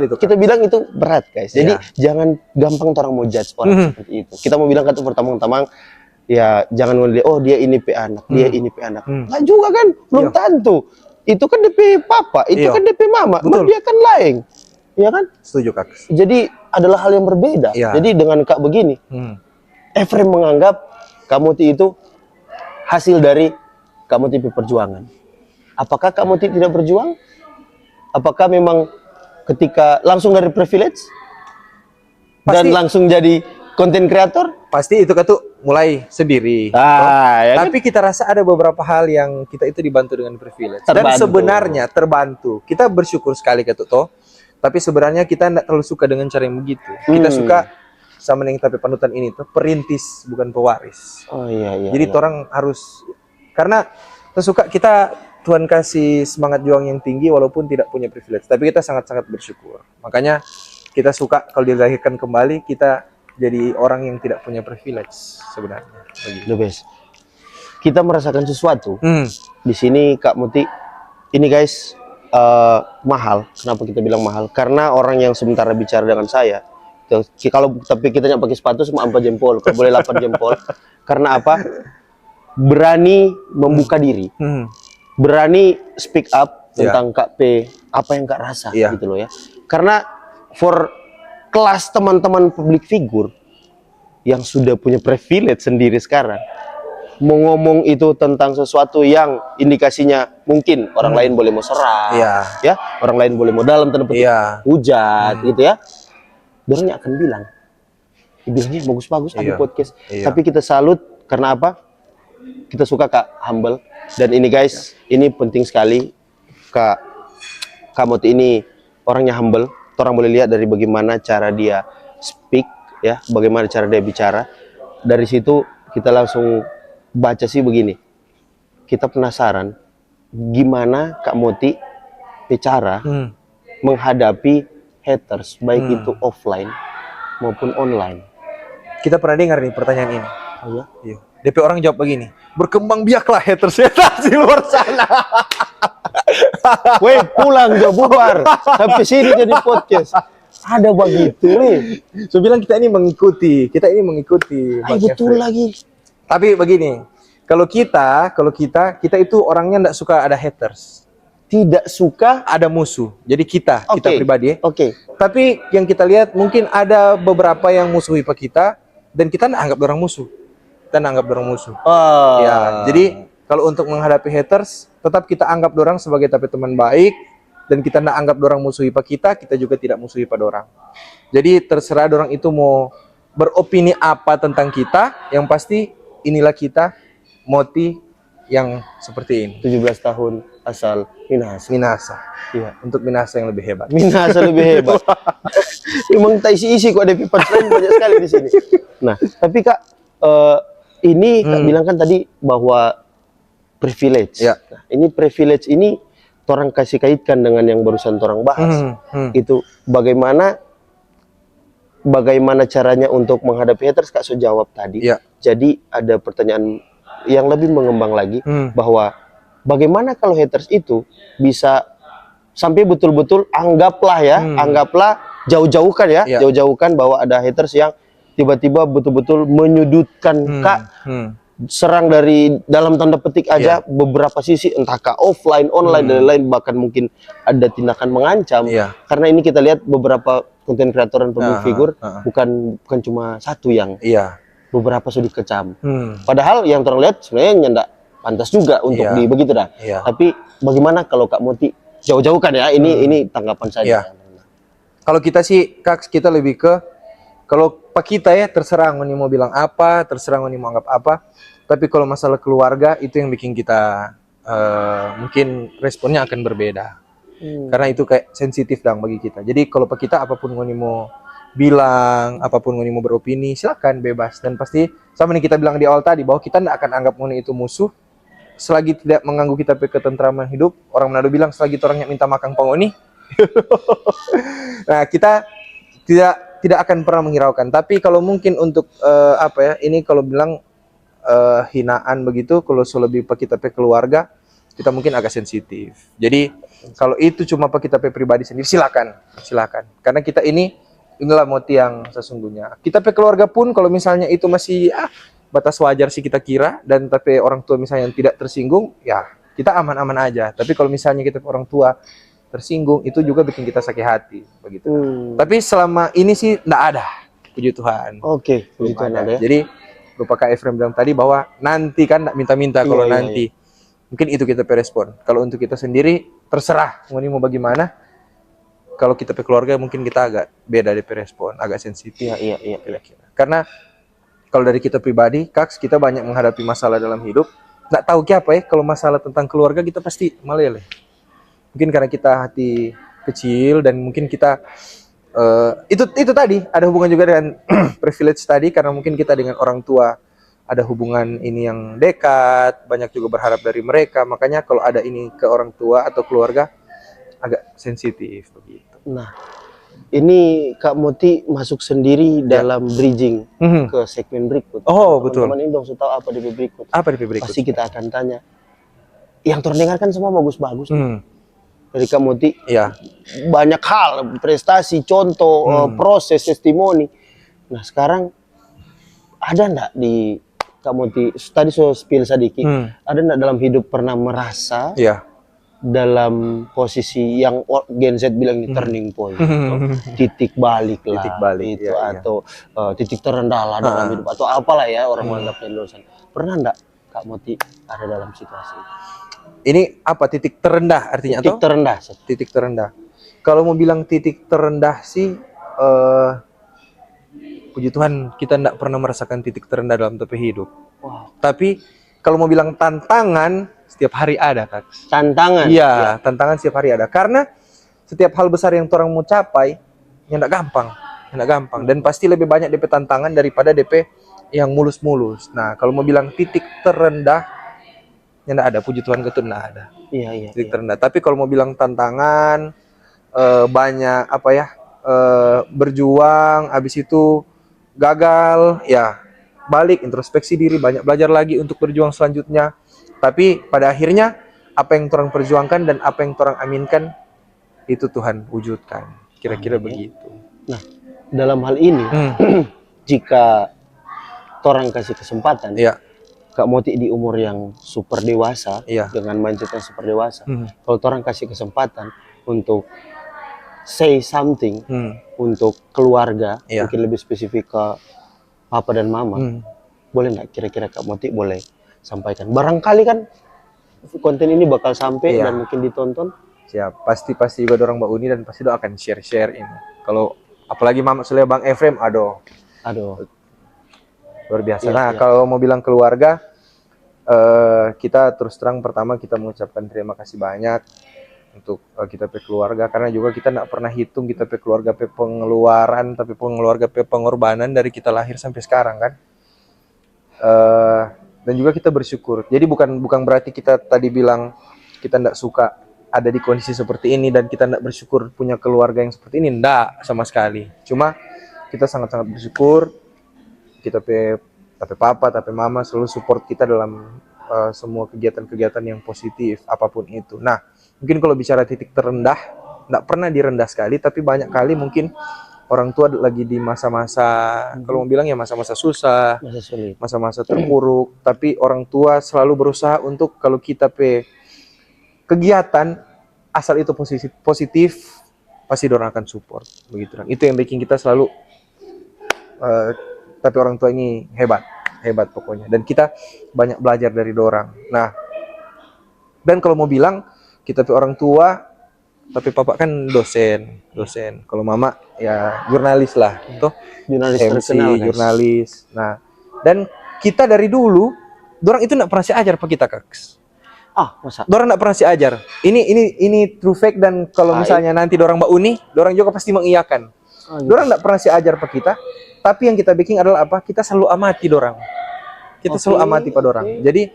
itu, kita bilang itu berat, guys. Jadi jangan gampang orang mau judge orang seperti itu. Kita mau bilang kan pertamang-tamang ya jangan ngelihat dia ini pe anak, dia ini pe anak. Nggak juga kan, belum tentu. Itu kan DP papa, itu kan DP mama, dia kan lain. Iya kan? Setuju, Kak. Jadi adalah hal yang berbeda. Jadi dengan Kak begini, Efrem menganggap kamu itu hasil dari kamu tipe perjuangan. Apakah kamu tidak berjuang? Apakah memang ketika langsung dari privilege dan langsung jadi konten kreator? Pasti itu kan tuh mulai sendiri. Tapi kita rasa ada beberapa hal yang kita itu dibantu dengan privilege. Dan sebenarnya terbantu. Kita bersyukur sekali Kak toh. Tapi sebenarnya kita tidak terlalu suka dengan cara yang begitu. Kita suka sama yang tapi panutan ini tuh perintis bukan pewaris. Jadi orang harus karena tersuka kita Tuhan kasih semangat juang yang tinggi walaupun tidak punya privilege. Tapi kita sangat-sangat bersyukur. Makanya kita suka kalau dilahirkan kembali kita jadi orang yang tidak punya privilege sebenarnya. The best. Kita merasakan sesuatu. Di sini Kak Muti, ini guys mahal. Kenapa kita bilang mahal? Karena orang yang sementara bicara dengan saya, tapi kita nggak pakai sepatu cuma 4 jempol, kalau boleh 8 jempol. Karena apa? Berani membuka diri, berani speak up tentang Kak P, apa yang Kak rasa, gitu loh ya. Karena for kelas teman-teman public figure yang sudah punya privilege sendiri sekarang, mau ngomong itu tentang sesuatu yang indikasinya mungkin orang lain boleh mau serang, ya, orang lain boleh mau dalam tanda petik hujat, gitu ya. Dorangnya akan bilang, bilangnya bagus-bagus ada podcast, tapi kita salut karena apa? Kita suka Kak humble dan ini guys, ini penting sekali Kak Muti ini orangnya humble. Orang boleh lihat dari bagaimana cara dia speak, ya, bagaimana cara dia bicara. Dari situ kita langsung baca sih begini. Kita penasaran gimana Kak Moti bicara menghadapi haters, baik itu offline maupun online. Kita pernah dengar nih pertanyaan ini. Oh ya? Iya. DP orang jawab begini, berkembang biaklah haters di luar sana. Weh, pulang gak bubar. Sampai sini jadi podcast. Ada begitu, weh. So bilang kita ini mengikuti. Ay, betul lagi. Tapi begini, kalau kita itu orangnya nggak suka ada haters. Tidak suka. Ada musuh. Jadi kita pribadi ya. Oke. Tapi yang kita lihat mungkin ada beberapa yang musuhi pak kita dan kita nggak anggap orang musuh. Ya, jadi kalau untuk menghadapi haters, tetap kita anggap dorang sebagai tapi teman baik dan kita nggak anggap dorang musuhi pak kita juga tidak musuhi pak dorang. Jadi terserah dorang itu mau beropini apa tentang kita, yang pasti inilah kita, Moti yang seperti ini. 17 tahun asal Minahasa. Iya. Untuk Minahasa yang lebih hebat. Minahasa lebih hebat. Emang tak isi-isi kok ada pipa lain banyak sekali di sini. Nah, tapi Kak, ini Kak bilang kan tadi bahwa privilege. Ya. Nah, ini privilege ini orang kasih kaitkan dengan yang barusan orang bahas. Itu bagaimana caranya untuk menghadapi haters, Kak so jawab tadi. Ya. Jadi ada pertanyaan yang lebih mengembang lagi bahwa bagaimana kalau haters itu bisa sampai betul-betul anggaplah jauh-jauhkan ya, jauh-jauhkan bahwa ada haters yang tiba-tiba betul-betul menyudutkan Kak, serang dari dalam tanda petik aja beberapa sisi, entah Kak offline, online dan lain-lain, bahkan mungkin ada tindakan mengancam. Karena ini kita lihat beberapa konten kreator dan public figure bukan cuma satu yang beberapa sudah dikecam. Padahal yang orang lihat sebenarnya nggak pantas juga untuk di begitu dah. Tapi bagaimana kalau Kak Moti jauh-jauhkan ya, ini tanggapan saya. Kalau kita sih Kak, kita lebih ke kalau pak kita ya terserah ngoni mau bilang apa, terserah ngoni mau anggap apa. Tapi kalau masalah keluarga itu yang bikin kita mungkin responnya akan berbeda. Karena itu kayak sensitif dong bagi kita. Jadi kalau pak kita apapun ngoni mau bilang, apapun ngoni mau beropini, silakan bebas. Dan pasti sama nih kita bilang di awal tadi bahwa kita tidak akan anggap ngoni itu musuh selagi tidak mengganggu kita ke ketentraman hidup. Orang Manado bilang selagi orangnya minta makan pengoni. Nah, kita tidak akan pernah menghiraukan. Tapi kalau mungkin untuk ini kalau bilang hinaan begitu, kalau lebih pak kita keluarga, kita mungkin agak sensitif. Jadi kalau itu cuma pak kita pribadi sendiri, silakan. Karena kita inilah Moti yang sesungguhnya. Kita keluarga pun kalau misalnya itu masih batas wajar sih kita kira, dan tapi orang tua misalnya yang tidak tersinggung, ya kita aman-aman aja. Tapi kalau misalnya kita orang tua tersinggung, itu juga bikin kita sakit hati begitu. Tapi selama ini sih enggak ada, puji Tuhan. Oke, puji Tuhan ada ya. Jadi Bapak Kak Efrem bilang tadi bahwa nanti kan enggak minta-minta kalau nanti. Mungkin itu kita respon. Kalau untuk kita sendiri terserah mau bagaimana. Kalau kita keluarga mungkin kita agak beda dari respon, agak sensitif. Iya. Kira-kira. Karena kalau dari kita pribadi, Kak, kita banyak menghadapi masalah dalam hidup. Nggak tahu apa ya, kalau masalah tentang keluarga kita pasti meleleh. Mungkin karena kita hati kecil dan mungkin kita itu tadi ada hubungan juga dengan privilege tadi, karena mungkin kita dengan orang tua ada hubungan ini yang dekat, banyak juga berharap dari mereka. Makanya kalau ada ini ke orang tua atau keluarga agak sensitif begitu. Nah, ini Kak Moti masuk sendiri dalam bridging ke segmen berikut. Oh, betul. Teman-teman ini dong tahu apa di berikut. Apa di berikut? Pasti kita akan tanya. Yang terdengar kan semua bagus-bagus. Dari Kak Moti, banyak hal, prestasi, contoh, proses, testimoni. Nah, sekarang ada enggak di Kak Moti, tadi so spill sedikit, ada enggak dalam hidup pernah merasa dalam posisi yang Gen Z bilang di turning point, titik balik lah, itu atau titik terendah lah dalam hidup, atau apalah ya orang menganggapnya lulusan. Pernah enggak Kak Moti ada dalam situasi itu? Ini apa titik terendah artinya? Titik terendah. Titik terendah. Kalau mau bilang titik terendah sih, puji Tuhan kita enggak pernah merasakan titik terendah dalam hidup. Tapi kalau mau bilang tantangan, setiap hari ada, Kak. Tantangan? Iya, tantangan setiap hari ada. Karena setiap hal besar yang orang mau capai, yang enggak gampang, dan pasti lebih banyak DP tantangan daripada DP yang mulus-mulus. Nah, kalau mau bilang titik terendah, yang enggak ada, puji Tuhan itu enggak ada. Iya. Titik terendah. Tapi kalau mau bilang tantangan, banyak berjuang, habis itu gagal, ya balik introspeksi diri, banyak belajar lagi untuk berjuang selanjutnya. Tapi pada akhirnya apa yang orang perjuangkan dan apa yang orang aminkan itu Tuhan wujudkan. Kira-kira begitu. Nah, dalam hal ini jika orang kasih kesempatan, Iya. Kak Moti di umur yang super dewasa, Iya. dengan mindset yang super dewasa, kalau orang kasih kesempatan untuk say something untuk keluarga, Iya. mungkin lebih spesifik ke papa dan mama, boleh nggak kira-kira Kak Moti boleh sampaikan? Barangkali kan konten ini bakal sampai Iya. dan mungkin ditonton. Siap. Pasti juga orang Mbak Uni dan pasti doakan share ini. Kalau apalagi Mama Sulea Bang Efrem, aduh luar biasa. Iya, Nah, iya. kalau mau bilang keluarga, kita terus terang pertama kita mengucapkan terima kasih banyak untuk kita pe keluarga, karena juga kita nggak pernah hitung kita pe keluarga pe pengeluaran, tapi keluarga pe pengorbanan dari kita lahir sampai sekarang kan. Dan juga kita bersyukur. Jadi bukan berarti kita tadi bilang kita nggak suka ada di kondisi seperti ini dan kita nggak bersyukur punya keluarga yang seperti ini, nggak sama sekali. Cuma kita sangat-sangat bersyukur kita pe papa, tapi mama selalu support kita dalam semua kegiatan-kegiatan yang positif apapun itu. Nah, mungkin kalau bicara titik terendah, nggak pernah direndah sekali, tapi banyak kali mungkin orang tua lagi di masa-masa, kalau mau bilang ya masa-masa susah, Masa sulit. masa-masa terpuruk, tapi orang tua selalu berusaha untuk kalau kita pe kegiatan asal itu positif pasti orang akan support begitu. Itu yang bikin kita selalu tapi orang tua ini hebat pokoknya, dan kita banyak belajar dari dorang. Nah, dan kalau mau bilang kita pe orang tua, tapi papa kan dosen. Kalau mama ya jurnalis lah, toh Jurnalis MC, terkenal, guys. jurnalis. Nah, dan kita dari dulu, dorang itu nggak pernah ajar pak kita kaks. Masa? Dorang nggak pernah ajar. Ini true fact, dan kalau misalnya nanti dorang Mbak Uni, dorang juga pasti mengiyakan. Dorang nggak pernah ajar pak kita, tapi yang kita bikin adalah apa? Kita selalu amati dorang. Kita selalu amati pak dorang. Jadi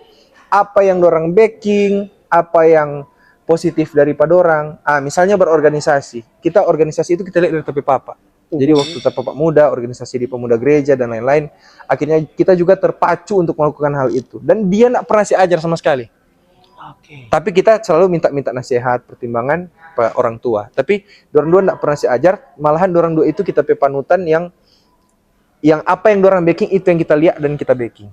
apa yang dorang backing, apa yang positif dari pak dorang. Misalnya berorganisasi. Kita organisasi itu kita lihat dari tapi papa. Jadi waktu papa muda, organisasi di pemuda gereja dan lain-lain, akhirnya kita juga terpacu untuk melakukan hal itu. Dan dia nggak pernah ajar sama sekali. Tapi kita selalu minta nasihat, pertimbangan ke orang tua. Tapi dorang dua nggak pernah ajar, malahan dorang dua itu kita pe panutan yang apa yang dorang backing itu yang kita lihat dan kita backing.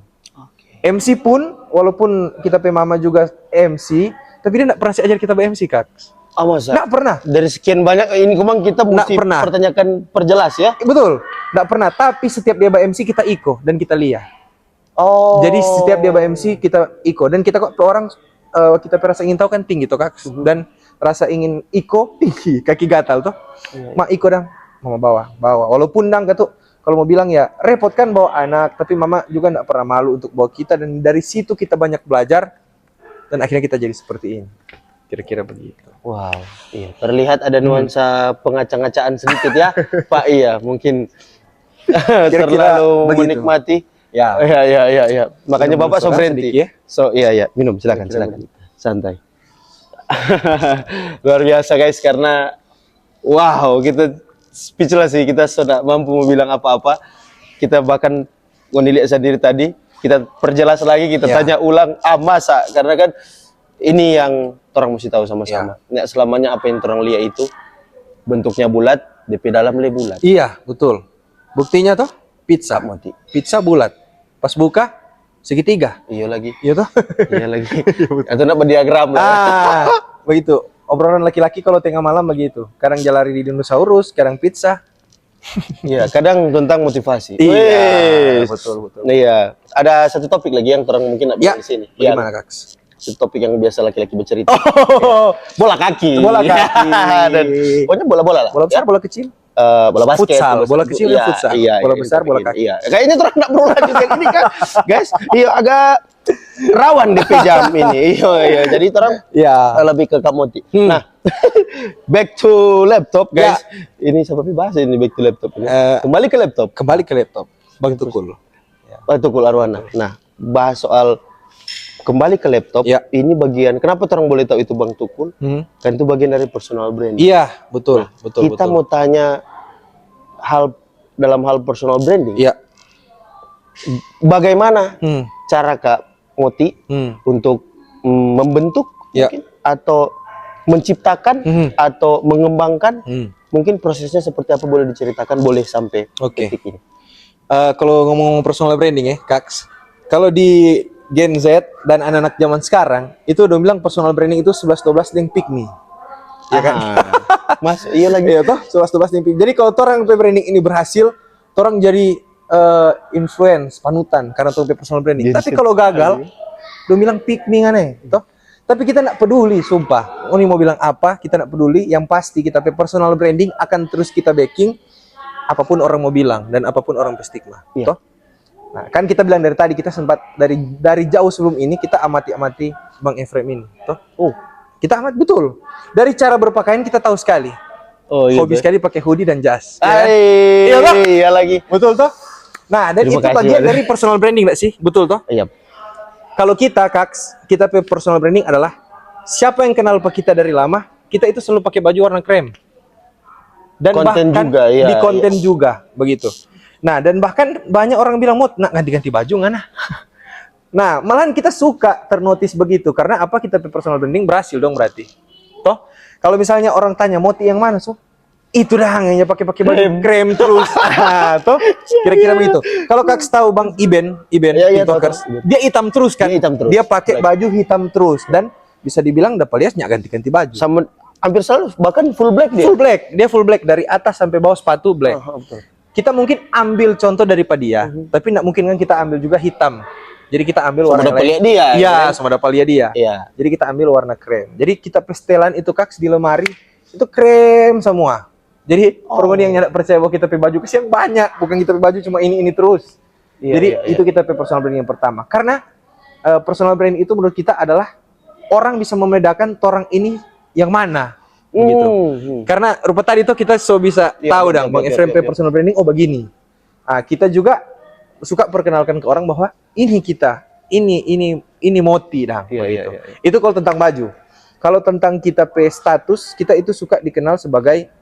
MC pun, walaupun kita pe mama juga MC, tapi dia nggak pernah ajar kita be-MC kak. Masa? Nggak pernah. Dari sekian banyak ini kemang kita mesti pertanyakan perjelas ya. Betul, nggak pernah. Tapi setiap dia MC kita iko dan kita lihat. Jadi setiap dia MC kita iko, dan kita kok orang kita rasa ingin tahu kan tinggi tuh kak, dan rasa ingin iko tinggi, kaki gatal tuh, mak iko dang, mama bawa, walaupun dang tuh kalau mau bilang ya repot kan bawa anak, tapi mama juga nggak pernah malu untuk bawa kita, dan dari situ kita banyak belajar, dan akhirnya kita jadi seperti ini, kira-kira begitu. Wow, iya terlihat ada nuansa pengacang-acaan sedikit ya, Pak. Iya mungkin terlalu begitu. menikmati. Ya. Makanya Bapak so berhenti. Ya? So iya, minum silakan. Santai. Luar biasa guys, karena wow, kita speechless sih, kita sudah mampu mau bilang apa-apa. Kita bahkan menilik sendiri tadi, kita perjelas lagi, kita tanya ulang, masa? Karena kan ini yang orang mesti tahu sama-sama. Nggak selamanya apa yang orang lihat itu bentuknya bulat, DP dalam le bulat. Iya, betul. Buktinya tuh pizza. Pizza bulat. Pas buka segitiga. Iya lagi. Iya tuh. Iya lagi. Atau nak berdiagram lah. Begitu. Obrolan laki-laki kalau tengah malam begitu. Kadang jalari di dinosaurus, kadang pizza. Iya, kadang tentang motivasi. Iya, betul. Iya, ada satu topik lagi yang orang mungkin nak bilang di sini. Gimana, Kaks? Satu topik yang biasa laki-laki bercerita. Bola kaki. Dan pokoknya bola-bola lah. Bola besar, bola kecil. Bola basket, bola kecil dan futsal. Iya, bola besar, bola kaki. Iya. Kayaknya terang nak berulang juga ini kan, guys. Iya agak rawan DP jam ini. Iya. Jadi orang Ya. lebih ke Kamoti. Nah, back to laptop guys. Ini siapa bahas ini back to laptop ini? Kembali ke laptop. Kembali ke laptop. Bang Tukul. Tukul Arwana. Nah, bahas soal kembali ke laptop. Ya. Ini bagian kenapa orang boleh tahu itu Bang Tukul? Kan itu bagian dari personal branding. Iya, betul, betul. Kita mau tanya dalam hal personal branding. Iya. Bagaimana cara Kak Moti untuk membentuk mungkin atau menciptakan atau mengembangkan mungkin prosesnya seperti apa, boleh diceritakan, boleh sampai titik ini. Kalau ngomong personal branding ya, Kaks, kalau di Gen Z dan anak-anak zaman sekarang itu udah bilang personal branding itu 11-12 yang pick me. Ya kan? Mas, iya lagi. Iya toh, 11-12 yang pick. Jadi kalau orang branding ini berhasil, orang jadi influence, panutan karena tuh personal branding. Tapi kalau gagal, udah bilang pick me aneh, toh. Tapi kita nggak peduli, sumpah. Ini mau bilang apa, kita nggak peduli. Yang pasti kita personal branding akan terus kita backing apapun orang mau bilang dan apapun orang berstigma, toh. Nah, kan kita bilang dari tadi kita sempat dari jauh sebelum ini kita amati Bang Efrem ini, toh. Kita amat betul. Dari cara berpakaian kita tahu sekali. Hobi sekali pakai hoodie dan jas. Iya toh? Iya lagi. Betul toh? Nah, dan itu bagian dari personal branding nggak sih? Betul toh? Iya. Kalau kita, Kaks, kita personal branding adalah siapa yang kenal kita dari lama, kita itu selalu pakai baju warna krem. Dan konten bahkan juga, ya, di konten juga, begitu. Nah, dan bahkan banyak orang bilang, "Mot, nak ganti-ganti baju nggak nah?" Nah, malahan kita suka ternotis begitu. Karena apa, kita personal branding berhasil dong berarti. Toh, kalau misalnya orang tanya, "Moti yang mana, so?" Itu dah hanya pakai baju krem terus. Nah, toh kira-kira begitu. Kalau Kaks tahu Bang Iben TikTokers, dia hitam terus kan? Dia pakai baju hitam terus dan bisa dibilang dapat lihat ganti-ganti baju. Sama hampir selalu bahkan full black dia. Full black, dia full black dari atas sampai bawah sepatu black. Kita mungkin ambil contoh daripada dia, tapi nggak mungkin kan kita ambil juga hitam. Jadi kita ambil warna lain. Dia. Iya, sama dapat lihat dia. Iya. Jadi kita ambil warna krem. Jadi kita setelan itu Kaks di lemari itu krem semua. Jadi korban yang nggak percaya bahwa kita pakai baju kesian banyak, bukan kita pakai baju cuma ini terus. Jadi itu kita pakai personal branding yang pertama. Karena personal branding itu menurut kita adalah orang bisa membedakan orang ini yang mana, gitu. Karena rupa tadi itu kita bisa tahu dong, Bang Efrem personal branding begini. Nah, kita juga suka perkenalkan ke orang bahwa ini kita, ini Moti dah. Itu kalau tentang baju. Kalau tentang kita status, kita itu suka dikenal sebagai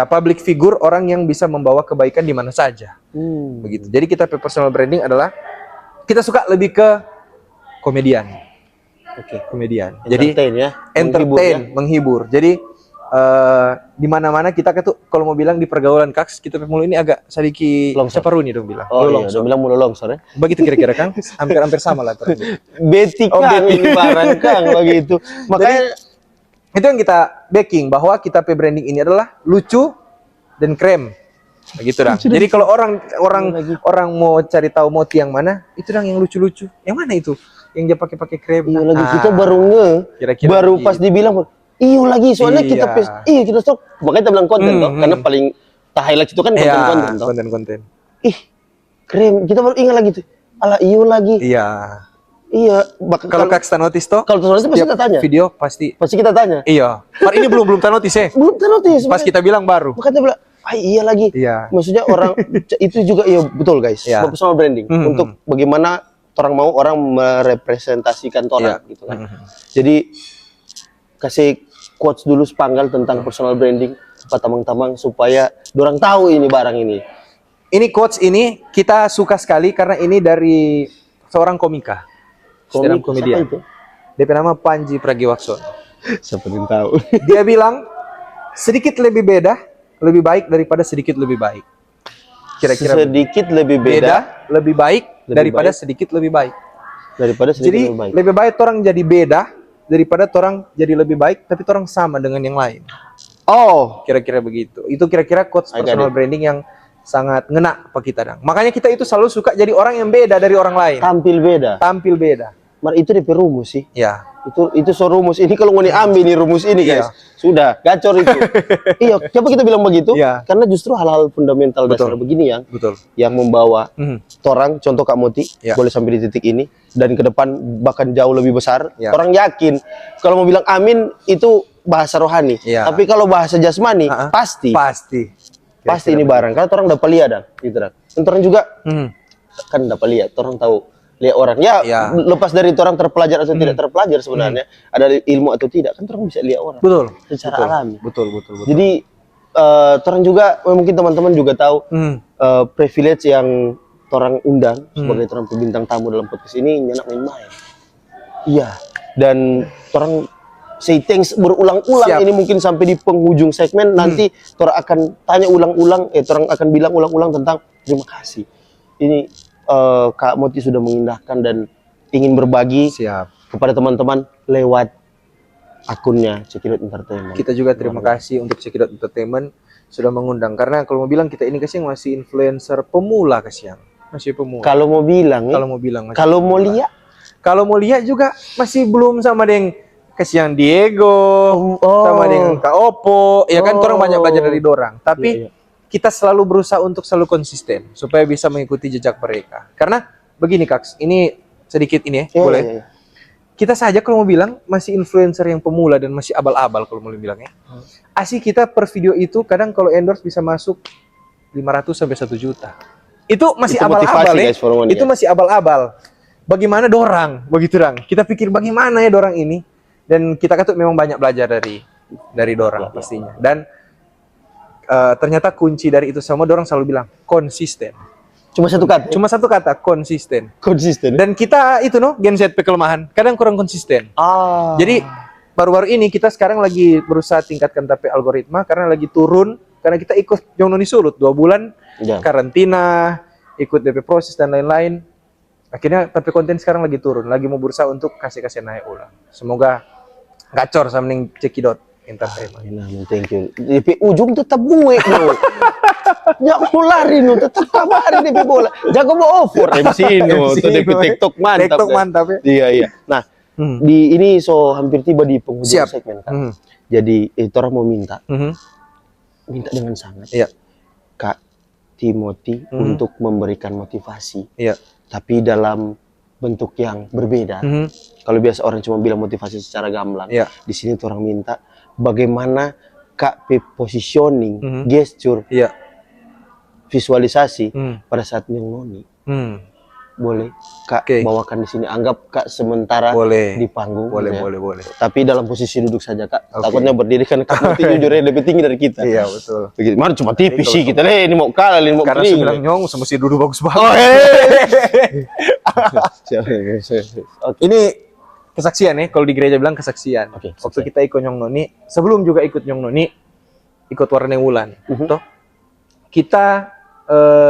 public figure, orang yang bisa membawa kebaikan di mana saja. Begitu. Jadi kita personal branding adalah kita suka lebih ke komedian. Komedian. Jadi entertain, menghibur. Jadi di mana-mana kita tuh kalau mau bilang di pergaulan Kaks, kita mulu ini agak sedikit caparuni dong bilang. Dong bilang mulu longsor ya. Begitu kira-kira Kang, hampir sama lah. Beti Kang ini barang Kang begitu. Makanya itu yang kita backing bahwa kita branding ini adalah lucu dan krem, begitu dah. Jadi kalau orang mau cari tahu Moti yang mana, itu dong yang lucu-lucu. Yang mana itu? Yang dia pakai krem. Iya lagi kita baru pas dibilang, iyo lagi soalnya kita kita stok. Makanya kita bilang konten toh, karena paling highlight itu kan konten-konten toh. Konten. Krem kita baru ingat lagi tuh. Alah iyo lagi. Iya, kalau Kaks notice toh, kalau notice pasti kita tanya. Video pasti kita tanya. Iya. Par ini belum notice ya. Belum notice. Pas kita bilang baru. Makanya bilang, iya lagi. Iya. Maksudnya orang itu juga betul guys. Personal branding untuk bagaimana orang mau orang merepresentasikan orang gitu kan. Jadi kasih quotes dulu sepanggal tentang personal branding tamang-tamang supaya orang tahu ini barang ini. Ini quotes ini kita suka sekali karena ini dari seorang komika. Stand up komedian. Dia nama Panji Pragiwaksono. Siapa yang tahu? Dia bilang sedikit lebih beda lebih baik daripada sedikit lebih baik. Kira-kira sedikit lebih beda lebih baik daripada sedikit lebih baik. Jadi lebih baik orang jadi beda daripada orang jadi lebih baik tapi orang sama dengan yang lain. Kira-kira begitu. Itu kira-kira quotes personal branding yang sangat ngena apa kita dang. Makanya kita itu selalu suka jadi orang yang beda dari orang lain. Tampil beda. Mar itu DP rumus sih. Ya. Itu so rumus ini kalau mau diambil nih rumus ini guys. Iya. Sudah gacor itu. Iya, kenapa kita bilang begitu? Iya. Karena justru hal-hal fundamental Betul. dasar begini Betul. yang membawa orang contoh Kak Moti Iya. boleh sampai di titik ini dan ke depan bahkan jauh lebih besar. Iya. Orang yakin kalau mau bilang amin itu bahasa rohani. Iya. Tapi kalau bahasa jasmani pasti ini barang. Karena orang dapat lihat dan gitu dan. Dan orang juga kan dapat lihat, orang tahu lihat orang Ya. lepas dari orang terpelajar atau tidak terpelajar sebenarnya ada ilmu atau tidak kan orang bisa lihat orang Betul. secara alami. Betul. Jadi orang juga mungkin teman-teman juga tahu privilege yang orang undang sebagai orang pembintang tamu dalam podcast ini nyanak main-main. Iya, dan orang say thanks berulang-ulang. Siap. Ini mungkin sampai di penghujung segmen nanti orang akan tanya ulang-ulang, orang akan bilang ulang-ulang tentang terima kasih. Ini Kak Moti sudah mengindahkan dan ingin berbagi Siap. kepada teman-teman lewat akunnya Cekidot Entertainment. Kita juga terima kasih untuk Cekidot Entertainment sudah mengundang, karena kalau mau bilang kita ini kasihan masih influencer pemula, kasihan masih pemula. Kalau mau bilang, masih kalau mau pemula. lihat, Kalau mau lihat juga masih belum sama dengan kasihan Diego, sama dengan Kak Oppo, ya kan orang banyak belajar dari dorang. Tapi kita selalu berusaha untuk selalu konsisten supaya bisa mengikuti jejak mereka. Karena begini Kaks, ini sedikit ini ya, boleh. Iya. Kita saja kalau mau bilang masih influencer yang pemula dan masih abal-abal kalau mau bilangnya. Asli kita per video itu kadang kalau endorse bisa masuk 500 sampai 1 juta. Itu masih Itu abal-abal motivasi, ya. guys, for money, Itu ya. masih abal-abal. Bagaimana dorang, begitu dong. Kita pikir bagaimana ya dorang ini, dan kita kan tuh memang banyak belajar dari dorang pastinya. Dan ternyata kunci dari itu semua dorang selalu bilang konsisten. Cuma satu kata. Cuma satu kata, konsisten. Konsisten. Dan kita itu Gen Z kelemahan, kadang kurang konsisten. Jadi baru-baru ini kita sekarang lagi berusaha tingkatkan tapi algoritma karena lagi turun, karena kita ikut Yang Noni Surut 2 bulan karantina, ikut DP proses dan lain-lain. Akhirnya tapi konten sekarang lagi turun, lagi mau berusaha untuk kasih naik ulang. Semoga gacor sama ning Cekidot Entertainment. Thank you. DP ujung tetap gue no. Jangan mau lari no, tetap kabarin DP bola. Jago mau over MC no, itu DP TikTok mantap. TikTok mantap ya. Iya. Nah, di ini so hampir tiba di penghujung Siap. segmen kan. Jadi orang mau minta dengan sangat. Iya. Kak Timothy untuk memberikan motivasi. Iya. Tapi dalam bentuk yang berbeda. Kalau biasa orang cuma bilang motivasi secara gamblang, di sini tuh orang minta bagaimana Kak positioning, gesture, visualisasi pada saat Nyong Noni. Boleh Kak bawakan di sini. Anggap Kak sementara di panggung. Boleh. Tapi dalam posisi duduk saja Kak. Takutnya berdiri kan Kak Moti jujur lebih tinggi dari kita. Iya betul. Begitu. Mana cuma tipis sih kita ini mau kalah, ini mau karena kering. sebilang Nyong mesti duduk bagus banget. Oh, Ini kesaksian ya, kalau di gereja bilang kesaksian. Oke, Waktu kita ikut Nyong Noni, sebelum juga ikut Nyong Noni, ikut Warna Wulan, toh kita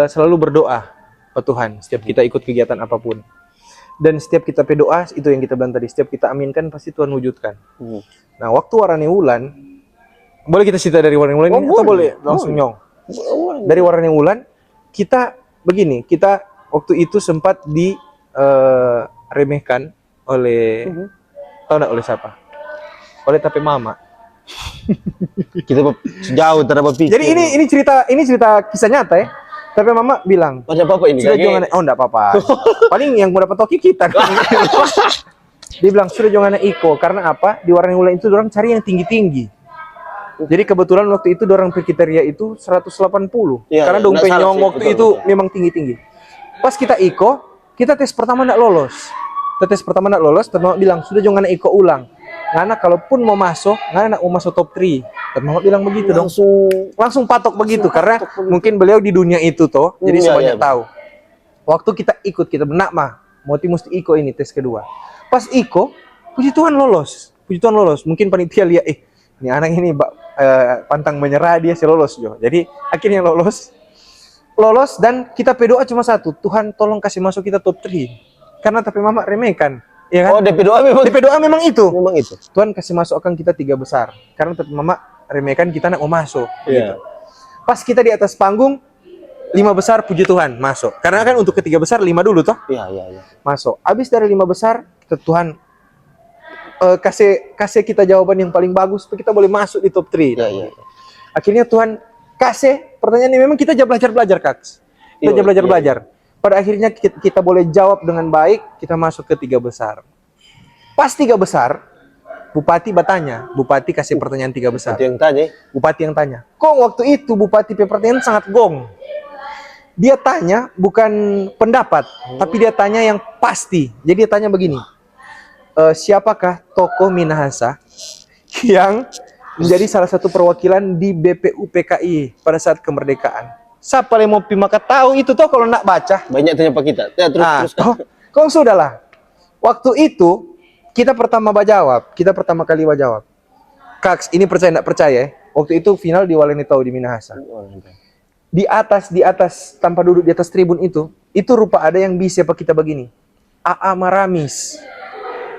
selalu berdoa ke Tuhan setiap kita ikut kegiatan apapun. Dan setiap kita berdoa, itu yang kita bilang tadi, setiap kita aminkan pasti Tuhan wujudkan. Nah, waktu Warna Wulan, boleh kita cerita dari Warna Wulan ini atau boleh langsung Nyong? Dari Warna Wulan, kita begini, kita waktu itu sempat diremehkan oleh tahu enggak oleh siapa? Oleh Tape Mama. Kita sejauh terdapat pikir. Jadi ini cerita kisah nyata ya. Tapi Mama bilang, macam apa ini? Sudah jangan, enggak apa-apa. Paling yang mau dapat toki kita. Dia bilang, sudah jangan iko. Karena apa? Di Warna Wulan itu orang cari yang tinggi-tinggi. Jadi kebetulan waktu itu orang kriteria itu 180. Karena dompet Nyong waktu itu memang tinggi-tinggi. Pas kita iko, kita tes pertama enggak lolos. Terus bilang, sudah jangan iko ulang. Ngana kalaupun mau masuk, ngana mau masuk top 3. Dan Mama bilang begitu langsung patok begitu karena mungkin beliau di dunia itu toh, jadi semuanya tahu. Waktu kita ikut, kita benak mah, Moti mesti iko ini tes kedua. Pas iko, puji Tuhan lolos. Mungkin panitia lihat, ini anak ini pantang menyerah dia sih lolos jo. Jadi akhirnya lolos dan kita berdoa cuma satu, Tuhan tolong kasih masuk kita top 3. Karena tapi Mama remehkan. Ya kan? DP doa memang itu. Tuhan kasih masuk akan kita 3 besar. Karena tapi Mama remehkan kita nak mau masuk. Gitu. Pas kita di atas panggung, 5 besar puji Tuhan masuk. Karena kan untuk ketiga besar 5 dulu toh. Iya, iya, iya. Masuk. Habis dari 5 besar, Tuhan kasih kita jawaban yang paling bagus, supaya kita boleh masuk di top 3. Iya, iya. Akhirnya Tuhan kasih pertanyaan ini, memang kita aja belajar Kaks. Kita aja belajar. Pada akhirnya kita boleh jawab dengan baik, kita masuk ke 3 besar. Pas 3 besar, Bupati bertanya, Bupati kasih pertanyaan 3 besar. Itu yang tanya. Bupati yang tanya. Kok waktu itu Bupati pertanyaan sangat gong. Dia tanya bukan pendapat, tapi dia tanya yang pasti. Jadi dia tanya begini, siapakah tokoh Minahasa yang menjadi salah satu perwakilan di BPU PKI pada saat kemerdekaan? Siapa yang mau maka tahu itu toh kalau nak baca. Banyak tanya Pak kita. Ya, terus. Kok sudahlah. Waktu itu kita pertama kali jawab. Kaks, ini percaya enggak percaya? Waktu itu final di Walenitau di Minahasa. Di atas tanpa duduk di atas tribun itu rupa ada yang bisa pak kita begini. AA Maramis.